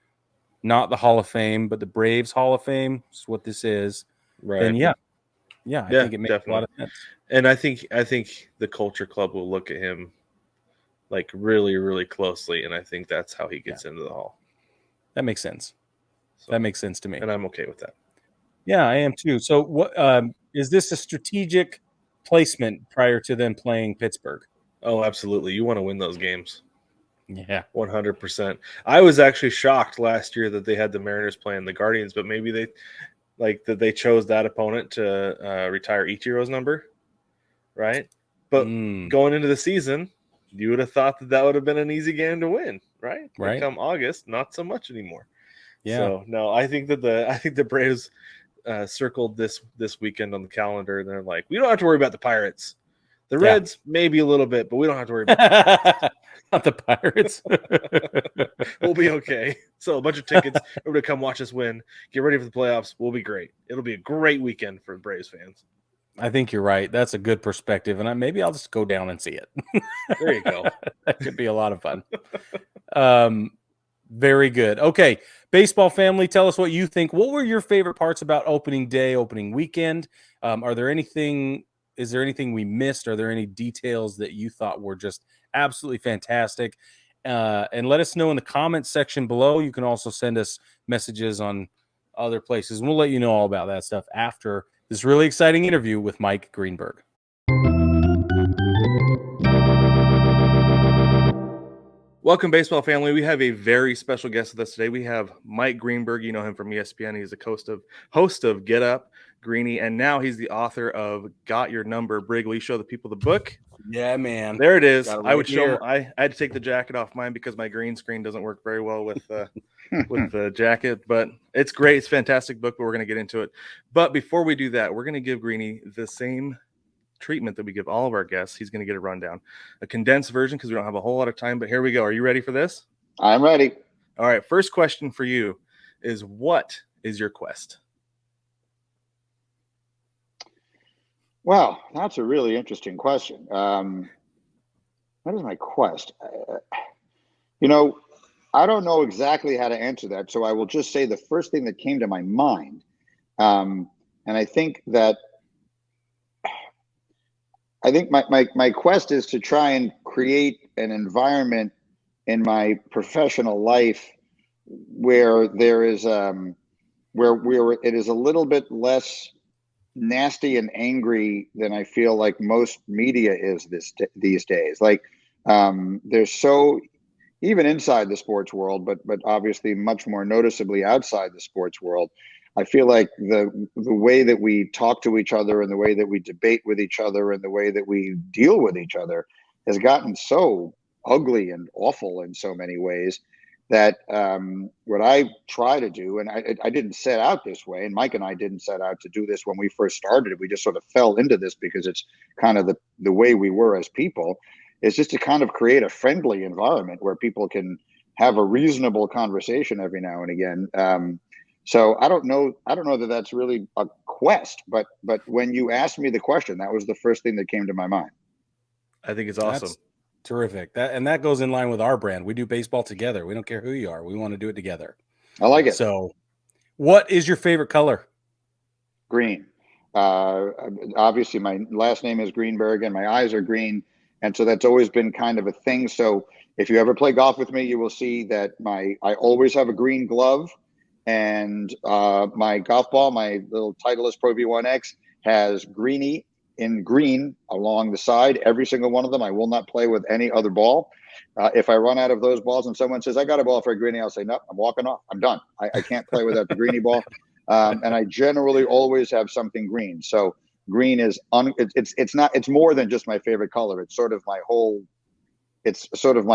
not the Hall of Fame, but the Braves Hall of Fame is what this is. Right. Then I think it makes a lot of sense. And I think the Culture Club will look at him like really, really closely, and I think that's how he gets into the Hall. That makes sense. So, that makes sense to me, and I'm okay with that. Yeah, I am too. So, what is this a strategic placement prior to them playing Pittsburgh? Oh, absolutely. You want to win those games. Yeah, 100%. I was actually shocked last year that they had the Mariners playing the Guardians, but maybe they chose that opponent to retire Ichiro's number, right? But going into the season, you would have thought that would have been an easy game to win, right? Right. And come August, not so much anymore. Yeah. So no, I think the Braves circled this weekend on the calendar, and they're like, we don't have to worry about the Pirates. The Reds, maybe a little bit, but we don't have to worry about the not the Pirates. We'll be okay. So a bunch of tickets. Everybody come watch us win. Get ready for the playoffs. We'll be great. It'll be a great weekend for Braves fans. I think you're right. That's a good perspective, and maybe I'll just go down and see it. There you go. That could be a lot of fun. Very good. Okay, baseball family, tell us what you think. What were your favorite parts about opening day, opening weekend? Is there anything we missed? Are there any details that you thought were just absolutely fantastic? And let us know in the comments section below. You can also send us messages on other places, and we'll let you know all about that stuff after this really exciting interview with Mike Greenberg. Welcome, baseball family. We have a very special guest with us today. We have Mike Greenberg. You know him from ESPN. He's the host of Get Up, Greeny, and now he's the author of Got Your Number, Brig. Will you show the people the book? Yeah, man. There it is. I would show. I had to take the jacket off mine because my green screen doesn't work very well with the jacket, but it's great. It's a fantastic book, but we're going to get into it. But before we do that, we're going to give Greeny the same treatment that we give all of our guests. He's going to get a rundown, a condensed version because we don't have a whole lot of time, but here we go. Are you ready for this? I'm ready. All right. First question for you is, what is your quest? Well, that's a really interesting question. What is my quest? I don't know exactly how to answer that, so I will just say the first thing that came to my mind. And I think my quest is to try and create an environment in my professional life where there is where it is a little bit less nasty and angry than I feel like most media is these days. Like there's so even inside the sports world, but obviously much more noticeably outside the sports world. I feel like the way that we talk to each other and the way that we debate with each other and the way that we deal with each other has gotten so ugly and awful in so many ways that what I try to do, and I didn't set out this way, and Mike and I didn't set out to do this when we first started. We just sort of fell into this because it's kind of the way we were as people, is just to kind of create a friendly environment where people can have a reasonable conversation every now and again. So I don't know that that's really a quest, but when you asked me the question, that was the first thing that came to my mind. I think it's awesome. That's terrific. That goes in line with our brand. We do baseball together. We don't care who you are. We want to do it together. I like it. So what is your favorite color? Green. Obviously my last name is Greenberg and my eyes are green. And so that's always been kind of a thing. So if you ever play golf with me, you will see that I always have a green glove. And my golf ball, my little Titleist Pro V1X, has greenie in green along the side, every single one of them. I will not play with any other ball. If I run out of those balls and someone says, I got a ball for a greenie, I'll say, no, I'm walking off. I'm done. I can't play without the greenie ball. And I generally always have something green. So green is, it's more than just my favorite color. It's sort of my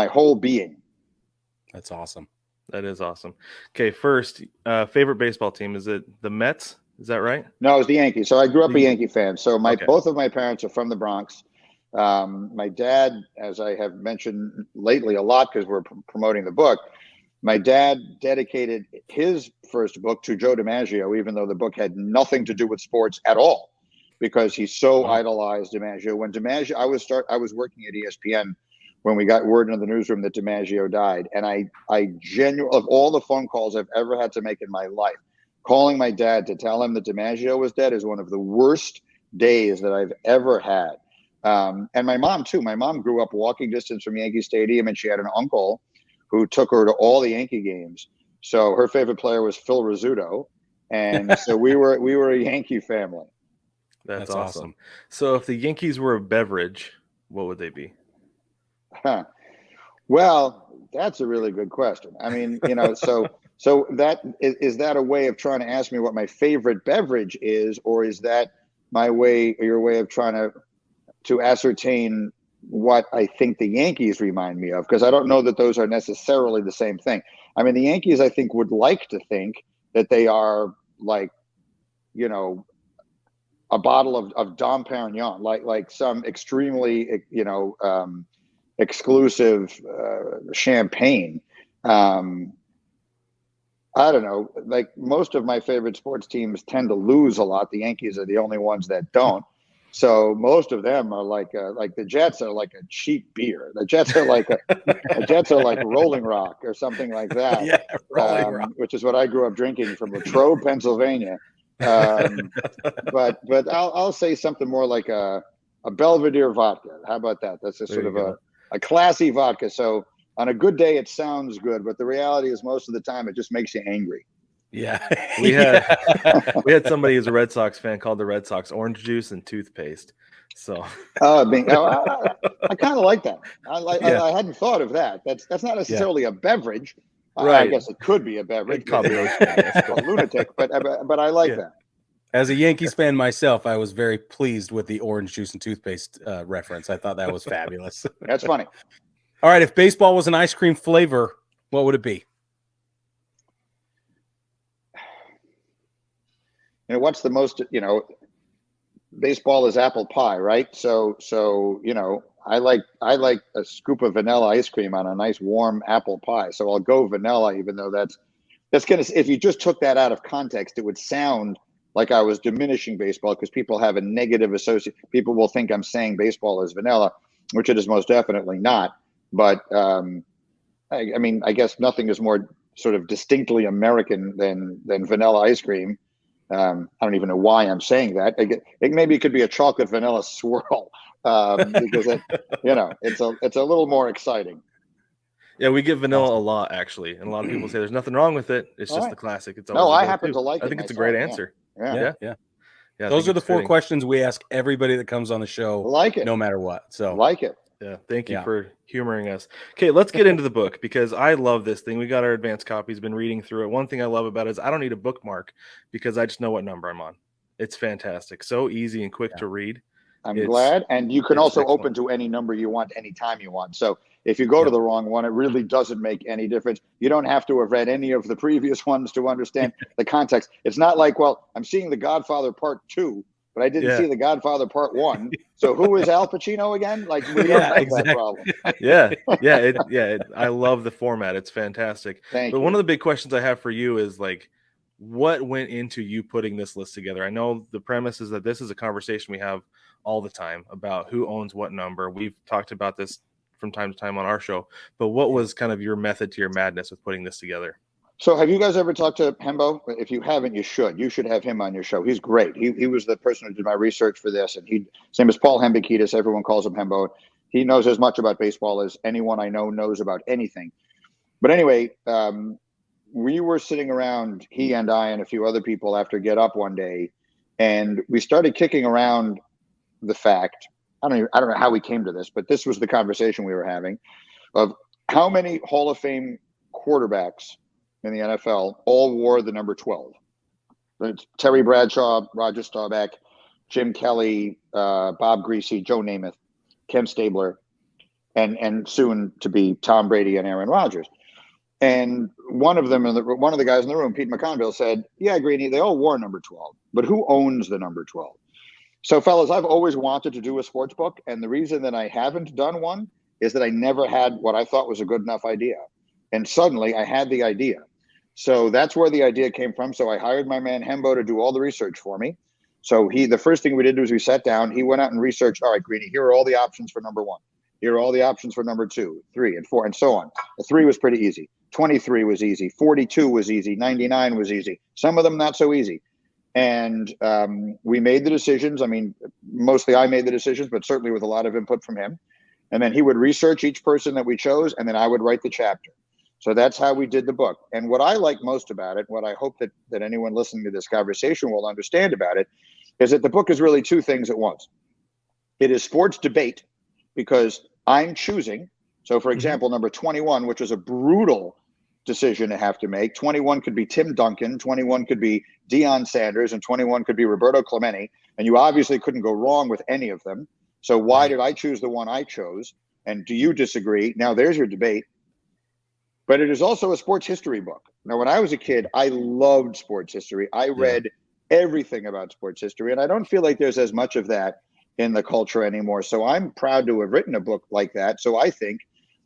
whole being. That's awesome. That is awesome. Okay, first, favorite baseball team, is it the Mets? Is that right? No, it was the Yankees. So I grew up a Yankee fan. So Okay. both of my parents are from the Bronx. My dad, as I have mentioned lately a lot because we're promoting the book, my dad dedicated his first book to Joe DiMaggio, even though the book had nothing to do with sports at all, because he so idolized DiMaggio. When DiMaggio, I was working at ESPN when we got word in the newsroom that DiMaggio died. And I genuinely, of all the phone calls I've ever had to make in my life, calling my dad to tell him that DiMaggio was dead is one of the worst days that I've ever had. And my mom too. My mom grew up walking distance from Yankee Stadium, and she had an uncle who took her to all the Yankee games. So her favorite player was Phil Rizzuto. And so we were a Yankee family. That's awesome. So if the Yankees were a beverage, what would they be? Huh. Well, that's a really good question. I mean, so that is that a way of trying to ask me what my favorite beverage is, or is that your way of trying to ascertain what I think the Yankees remind me of? Because I don't know that those are necessarily the same thing. I mean, the Yankees, I think, would like to think that they are like, a bottle of Dom Perignon, like some extremely, exclusive champagne. I don't know. Like most of my favorite sports teams tend to lose a lot. The Yankees are the only ones that don't. So most of them are like the Jets are like a cheap beer. The Jets are like Rolling Rock or something like that. Yeah, Rolling Rock, which is what I grew up drinking from Latrobe, Pennsylvania. But I'll say something more like a Belvedere vodka. How about that? That's sort of a classy vodka. So on a good day, it sounds good, but the reality is most of the time it just makes you angry. Yeah. We had somebody who's a Red Sox fan called the Red Sox orange juice and toothpaste. So I kind of like that. I hadn't thought of that. That's not necessarily a beverage. Right. I guess it could be a beverage. A lunatic, but I like that. As a Yankees fan myself, I was very pleased with the orange juice and toothpaste reference. I thought that was fabulous. That's funny. All right, if baseball was an ice cream flavor, what would it be? What's the most, baseball is apple pie, right? So I like a scoop of vanilla ice cream on a nice warm apple pie. So I'll go vanilla, even though that's going to, if you just took that out of context, it would sound like I was diminishing baseball because people have a negative association. People will think I'm saying baseball is vanilla, which it is most definitely not. But I mean, I guess nothing is more sort of distinctly American than vanilla ice cream. I don't even know why I'm saying that. Maybe it could be a chocolate vanilla swirl because it's a little more exciting. Yeah, we get vanilla a lot actually, and a lot of people say there's nothing wrong with it. It's just the classic. It's I happen to like it. I think it's a great answer. Yeah. Those are the four questions we ask everybody that comes on the show. Like it, no matter what. So like it. Yeah, thank you for humoring us. Okay, let's get into the book because I love this thing. We got our advanced copies, been reading through it. One thing I love about it is I don't need a bookmark because I just know what number I'm on. It's fantastic. So easy and quick to read. I'm glad. And you can also excellent. open to any number you want, anytime you want. So if you go to the wrong one, it really doesn't make any difference. You don't have to have read any of the previous ones to understand the context. It's not like, well, I'm seeing The Godfather Part 2, but I didn't see The Godfather Part 1. So who is Al Pacino again? Like, we don't have that problem. I love the format. It's fantastic. Thank you. One of the big questions I have for you is like, what went into you putting this list together? I know the premise is that this is a conversation we have all the time about who owns what number. We've talked about this from time to time on our show, but what was kind of your method to your madness with putting this together? So have you guys ever talked to Hembo? If you haven't, you should. You should have him on your show. He's great. He was the person who did my research for this, and his name is Paul Hembekides. Everyone calls him Hembo. He knows as much about baseball as anyone I know knows about anything. But anyway, we were sitting around, he and I and a few other people, after Get Up one day, and we started kicking around the fact, I don't know how we came to this, but this was the conversation we were having, of how many Hall of Fame quarterbacks in the NFL all wore the number 12. It's Terry Bradshaw, Roger Staubach, Jim Kelly, Bob Greasy, Joe Namath, Ken Stabler, and soon to be Tom Brady and Aaron Rodgers. And one of the guys in the room, Pete McConville, said, "Yeah, Greeny, they all wore number 12, but who owns the number 12?" So, fellas, I've always wanted to do a sports book, and the reason that I haven't done one is that I never had what I thought was a good enough idea. And suddenly I had the idea. So that's where the idea came from. So I hired my man Hembo to do all the research for me. So the first thing we did was we sat down. He went out and researched, all right, Greeny, here are all the options for number 1. Here are all the options for number 2, 3, and 4, and so on. The 3 was pretty easy. 23 was easy. 42 was easy. 99 was easy. Some of them not so easy. And we made the decisions. I mean, mostly I made the decisions, but certainly with a lot of input from him. And then he would research each person that we chose, and then I would write the chapter. So that's how we did the book. And what I like most about it, what I hope that anyone listening to this conversation will understand about it, is that the book is really 2 things at once. It is sports debate, because I'm choosing. So, for example, number 21, which was a brutal decision to have to make. 21 could be Tim Duncan, 21 could be Deion Sanders, and 21 could be Roberto Clemente. And you obviously couldn't go wrong with any of them. So why did I choose the one I chose? And do you disagree? Now there's your debate. But it is also a sports history book. Now, when I was a kid, I loved sports history. I read everything about sports history, and I don't feel like there's as much of that in the culture anymore. So I'm proud to have written a book like that. So I think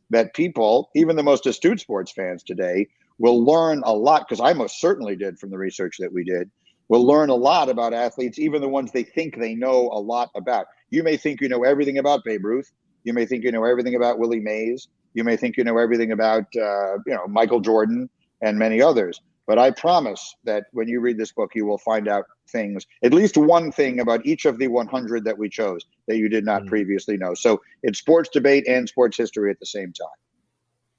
that people, even the most astute sports fans today, will learn a lot, because I most certainly did from the research that we did, will learn a lot about athletes, even the ones they think they know a lot about. You may think you know everything about Babe Ruth. You may think you know everything about Willie Mays. You may think you know everything about Michael Jordan and many others. But I promise that when you read this book, you will find out things, at least one thing about each of the 100 that we chose that you did not previously know. So it's sports debate and sports history at the same time.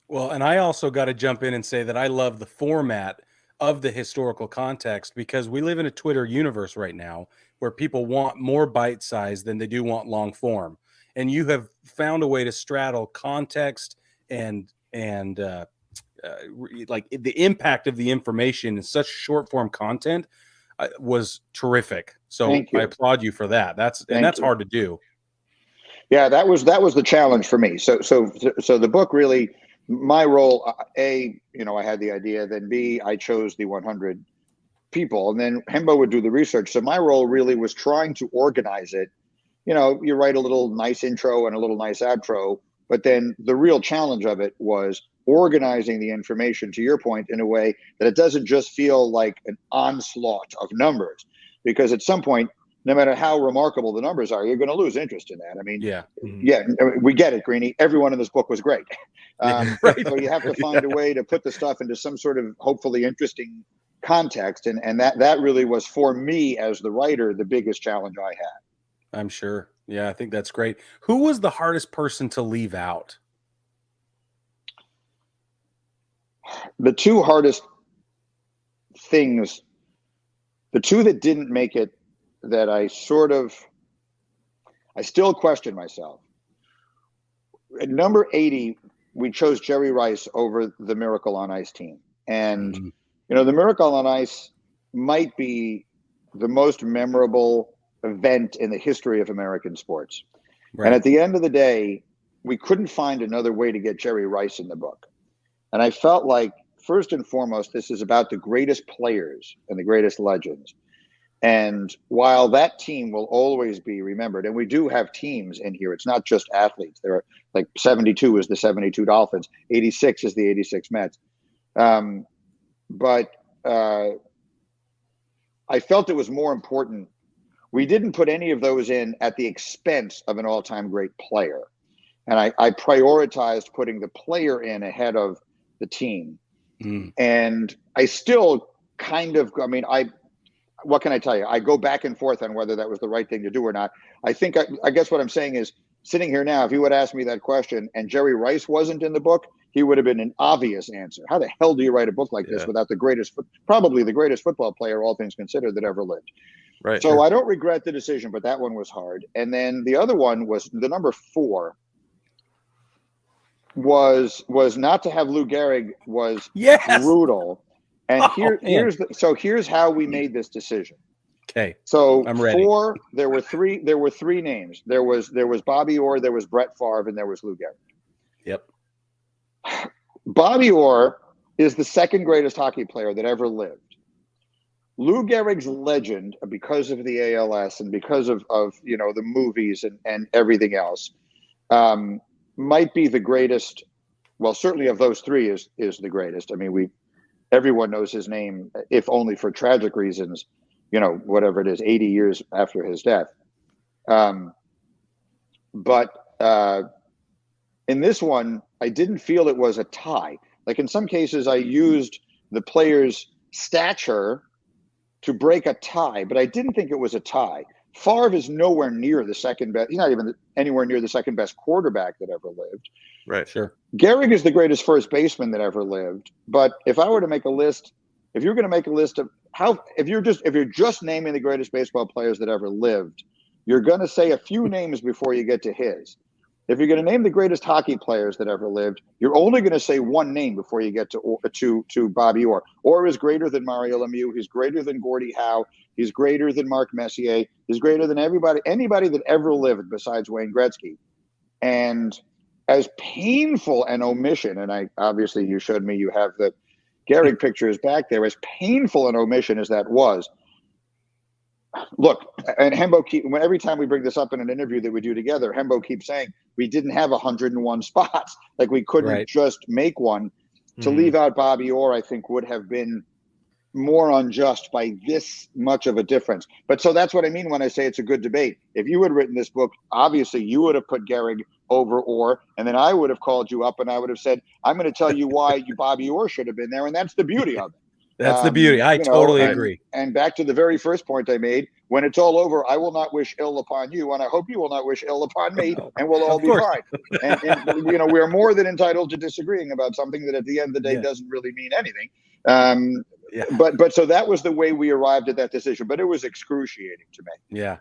Well, and I also got to jump in and say that I love the format of the historical context, because we live in a Twitter universe right now where people want more bite size than they do want long form. And you have found a way to straddle context and like the impact of the information in such short form content was terrific. So I applaud you for that. That's hard to do. Yeah, that was the challenge for me. So the book really, my role, A, I had the idea, then B, I chose the 100 people, and then Hembo would do the research. So my role really was trying to organize it. You write a little nice intro and a little nice outro, but then the real challenge of it was organizing the information, to your point, in a way that it doesn't just feel like an onslaught of numbers, because at some point, no matter how remarkable the numbers are, you're going to lose interest in that. I mean, we get it, Greeny. Everyone in this book was great. So you have to find a way to put the stuff into some sort of hopefully interesting context. And that really was, for me as the writer, the biggest challenge I had. I'm sure. Yeah, I think that's great. Who was the hardest person to leave out? The 2 hardest things, the 2 that didn't make it, that I still question myself. at number 80, we chose Jerry Rice over the Miracle on Ice team. And, the Miracle on Ice might be the most memorable event in the history of American sports. Right. And at the end of the day, we couldn't find another way to get Jerry Rice in the book. And I felt like, first and foremost, this is about the greatest players and the greatest legends. And while that team will always be remembered, and we do have teams in here, it's not just athletes. There are like 72 is the 72 Dolphins, 86 is the 86 Mets. But I felt it was more important. We didn't put any of those in at the expense of an all-time great player. And I prioritized putting the player in ahead of the team. And I still what can I tell you? I go back and forth on whether that was the right thing to do or not. I guess what I'm saying is, sitting here now, if you would ask me that question and Jerry Rice wasn't in the book, he would have been an obvious answer. How the hell do you write a book like this without probably the greatest football player, all things considered, that ever lived? Right. So I don't regret the decision, but that one was hard. And then the other one was the number 4 was not to have Lou Gehrig was brutal. And here's how we made this decision. Okay. So I'm ready. 4, there were three names. There was Bobby Orr, there was Brett Favre, and there was Lou Gehrig. Yep. Bobby Orr is the second greatest hockey player that ever lived. Lou Gehrig's legend, because of the ALS and because of the movies and everything else, might be the greatest. Well, certainly of those three is the greatest. I mean, everyone knows his name, if only for tragic reasons, whatever it is, 80 years after his death. But in this one, I didn't feel it was a tie. Like in some cases, I used the player's stature to break a tie, but I didn't think it was a tie. Favre is nowhere near the second best. He's not even anywhere near the second best quarterback that ever lived. Right. Sure. Gehrig is the greatest first baseman that ever lived. But if I were to make a list, if you're going to make a list of if you're just naming the greatest baseball players that ever lived, you're going to say a few names before you get to his. If you're going to name the greatest hockey players that ever lived, you're only going to say one name before you get to Bobby Orr. Orr is greater than Mario Lemieux. He's greater than Gordie Howe. He's greater than Mark Messier. He's greater than anybody that ever lived besides Wayne Gretzky. And as painful an omission, and obviously you showed me you have the Gehrig pictures back there, as painful an omission as that was. Look, and Hembo every time we bring this up in an interview that we do together, Hembo keeps saying we didn't have 101 spots. Like we couldn't just make one. To leave out Bobby Orr, I think would have been more unjust by this much of a difference. But so that's what I mean when I say it's a good debate. If you had written this book, obviously you would have put Gehrig over Orr, and then I would have called you up and I would have said, I'm going to tell you why Bobby Orr should have been there. And that's the beauty of it. That's the beauty. I totally agree. And back to the very first point I made, when it's all over, I will not wish ill upon you, and I hope you will not wish ill upon me, and we'll all be fine. And we're more than entitled to disagreeing about something that at the end of the day doesn't really mean anything. But so that was the way we arrived at that decision, but it was excruciating to me. Yeah.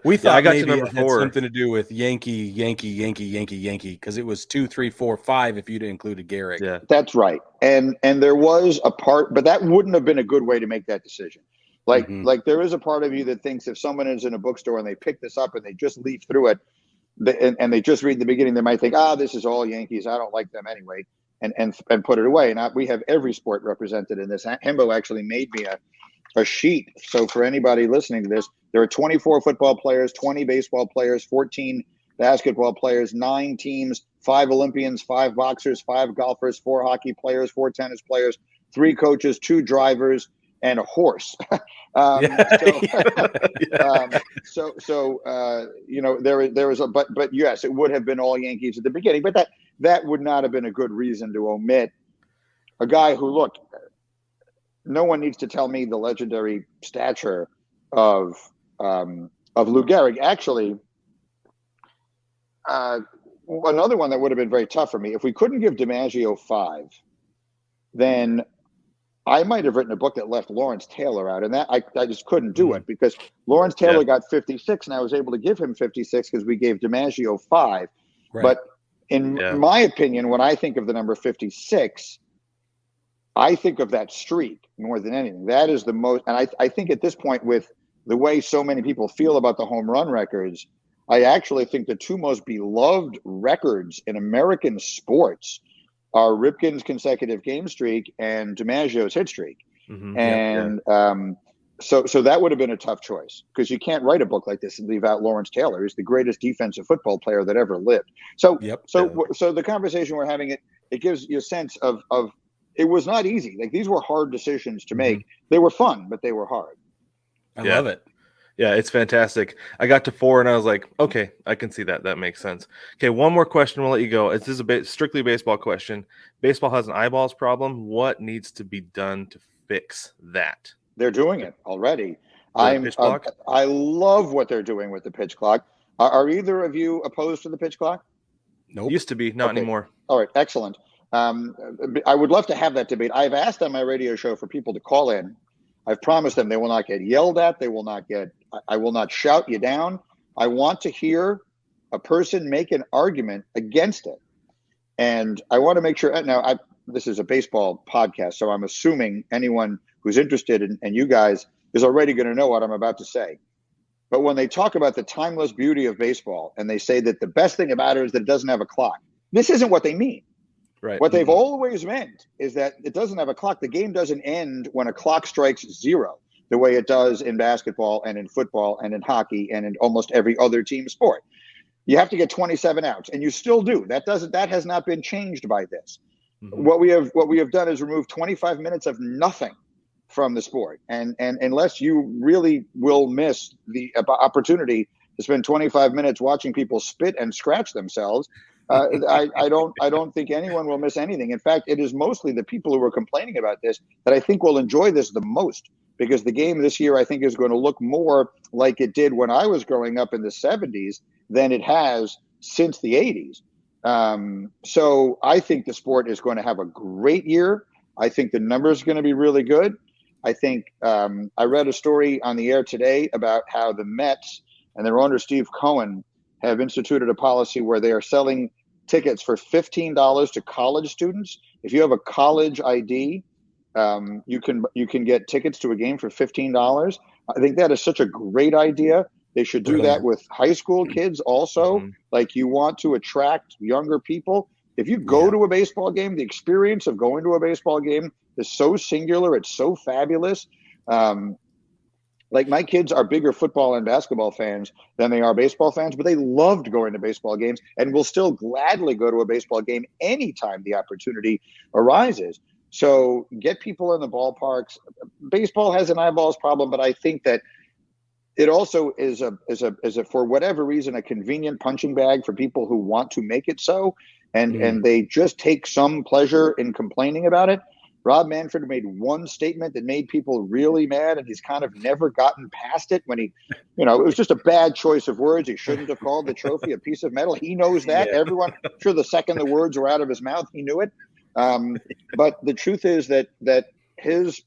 We thought I got maybe it had something to do with Yankee, because it was 2, 3, 4, 5 if you'd included Gehrig. Yeah, that's right. And there was a part, but that wouldn't have been a good way to make that decision. Like there is a part of you that thinks if someone is in a bookstore and they pick this up and they just leaf through it, and they just read the beginning, they might think, this is all Yankees. I don't like them anyway, and put it away. And we have every sport represented in this. Hembo actually made me a sheet. So for anybody listening to this, there are 24 football players, 20 baseball players, 14 basketball players, 9 teams, 5 Olympians, 5 boxers, 5 golfers, 4 hockey players, 4 tennis players, 3 coaches, 2 drivers, and a horse. There was but yes, it would have been all Yankees at the beginning, but that would not have been a good reason to omit a guy who, look, no one needs to tell me the legendary stature of Lou Gehrig. Actually, another one that would have been very tough for me, if we couldn't give DiMaggio 5, then I might have written a book that left Lawrence Taylor out, and that I just couldn't do it because Lawrence Taylor got 56, and I was able to give him 56 because we gave DiMaggio 5. Right. But In my opinion, when I think of the number 56, I think of that streak more than anything. That is the most, and I think at this point, with the way so many people feel about the home run records, I actually think the two most beloved records in American sports are Ripken's consecutive game streak and DiMaggio's hit streak. So that would have been a tough choice, because you can't write a book like this and leave out Lawrence Taylor. He's the greatest defensive football player that ever lived. So the conversation we're having, it gives you a sense of it was not easy. Like, these were hard decisions to make. They were fun, but they were hard. I love it. Yeah, it's fantastic. I got to 4 and I was like, okay, I can see that. That makes sense. Okay, one more question. We'll let you go. This is a strictly baseball question. Baseball has an eyeballs problem. What needs to be done to fix that? They're doing it already. I love what they're doing with the pitch clock. Are either of you opposed to the pitch clock? Nope. Used to be, not anymore. All right, excellent. I would love to have that debate. I've asked on my radio show for people to call in. I've promised them they will not get yelled at. I will not shout you down. I want to hear a person make an argument against it. And I want to make sure, now this is a baseball podcast, so I'm assuming anyone who's interested and you guys is already going to know what I'm about to say. But when they talk about the timeless beauty of baseball and they say that the best thing about it is that it doesn't have a clock, this isn't what they mean. Right. What they've always meant is that it doesn't have a clock. The game doesn't end when a clock strikes 0, the way it does in basketball and in football and in hockey and in almost every other team sport. You have to get 27 outs, and you still do. That has not been changed by this. What we have done is remove 25 minutes of nothing from the sport, and unless you really will miss the opportunity to spend 25 minutes watching people spit and scratch themselves, I don't think anyone will miss anything. In fact, it is mostly the people who are complaining about this that I think will enjoy this the most, because the game this year, I think, is going to look more like it did when I was growing up in the 70s than it has since the 80s. So I think the sport is going to have a great year. I think the numbers are going to be really good. I think I read a story on the air today about how the Mets and their owner, Steve Cohen, have instituted a policy where they are selling tickets for $15 to college students. If you have a college ID, you can get tickets to a game for $15. I think that is such a great idea. They should do that with high school kids also. Like, you want to attract younger people. If you go to a baseball game, the experience of going to a baseball game is so singular. It's so fabulous. Like, my kids are bigger football and basketball fans than they are baseball fans, but they loved going to baseball games and will still gladly go to a baseball game anytime the opportunity arises. So get people in the ballparks. Baseball has an eyeballs problem, but I think that it also is a for whatever reason, a convenient punching bag for people who want to make it so, and they just take some pleasure in complaining about it. Rob Manfred made one statement that made people really mad, and he's kind of never gotten past it when he, it was just a bad choice of words. He shouldn't have called the trophy a piece of metal. He knows that. Everyone, sure, the second the words were out of his mouth, he knew it. But the truth is that his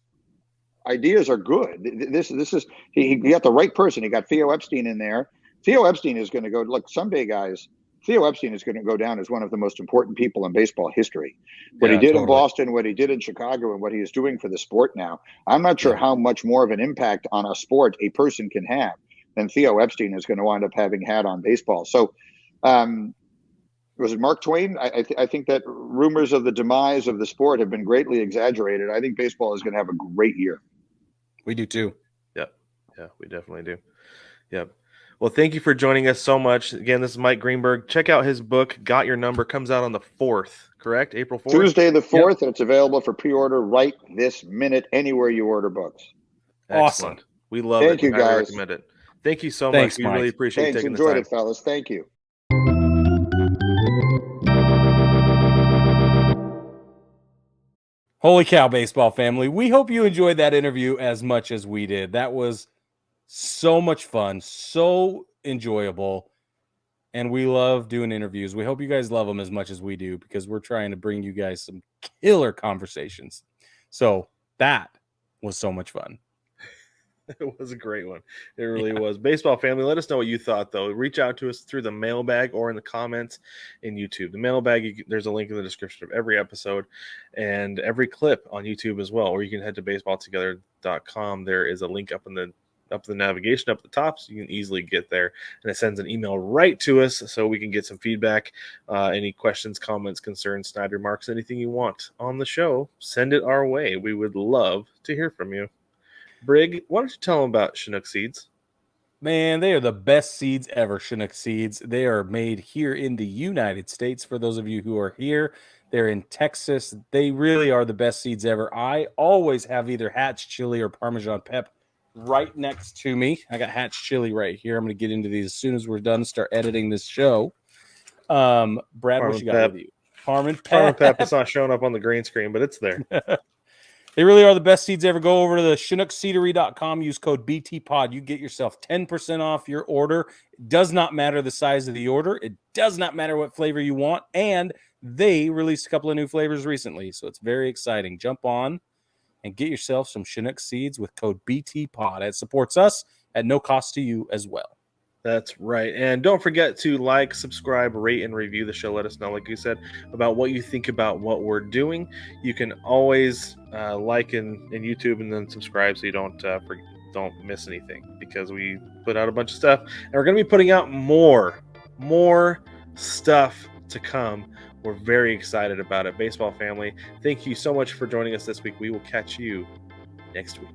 ideas are good. This is he got the right person. He got Theo Epstein in there. Theo Epstein is going to go, look, someday, guys, Theo Epstein is going to go down as one of the most important people in baseball history. What he did in Boston, what he did in Chicago, and what he is doing for the sport now, I'm not sure how much more of an impact on a sport a person can have than Theo Epstein is going to wind up having had on baseball. So was it Mark Twain? I think that rumors of the demise of the sport have been greatly exaggerated. I think baseball is going to have a great year. We do too. Yeah, we definitely do. Yep. Well, thank you for joining us so much. Again, this is Mike Greenberg. Check out his book, Got Your Number. Comes out on the 4th, correct? April 4th? Tuesday the 4th, and it's available for pre-order right this minute anywhere you order books. Excellent. Awesome. We love it. Thank you, guys. I recommend it. Thank you so much. We really appreciate taking the time. Enjoyed it, fellas. Thank you. Holy cow, baseball family. We hope you enjoyed that interview as much as we did. That was so much fun, so enjoyable, and we love doing interviews. We hope you guys love them as much as we do, because we're trying to bring you guys some killer conversations. So that was so much fun. It was a great one. It really was. Baseball family, let us know what you thought, though. Reach out to us through the mailbag or in the comments in YouTube. The mailbag, there's a link in the description of every episode and every clip on YouTube as well, or you can head to baseballtogether.com. There is a link up the navigation up the top, so you can easily get there, and it sends an email right to us so we can get some feedback, any questions, comments, concerns, snide remarks, anything you want on the show. Send it our way. We would love to hear from you. Brig, why don't you tell them about Chinook seeds? Man, they are the best seeds ever, Chinook seeds. They are made here in the United States. For those of you who are here, they're in Texas. They really are the best seeds ever. I always have either Hatch chili or Parmesan pep right next to me. I got Hatch chili right here. I'm going to get into these as soon as we're done, start editing this show. Brad, what you got with you? Parmesan pep. It's not showing up on the green screen, but it's there. They really are the best seeds ever. Go over to the ChinookSeedery.com. Use code BTPOD. You get yourself 10% off your order. It does not matter the size of the order. It does not matter what flavor you want. And they released a couple of new flavors recently, so it's very exciting. Jump on and get yourself some Chinook seeds with code BTPOD. It supports us at no cost to you as well. That's right. And don't forget to like, subscribe, rate, and review the show. Let us know, like you said, about what you think about what we're doing. You can always like in YouTube and then subscribe so you don't miss anything, because we put out a bunch of stuff. And we're going to be putting out more stuff to come. We're very excited about it. Baseball family, thank you so much for joining us this week. We will catch you next week.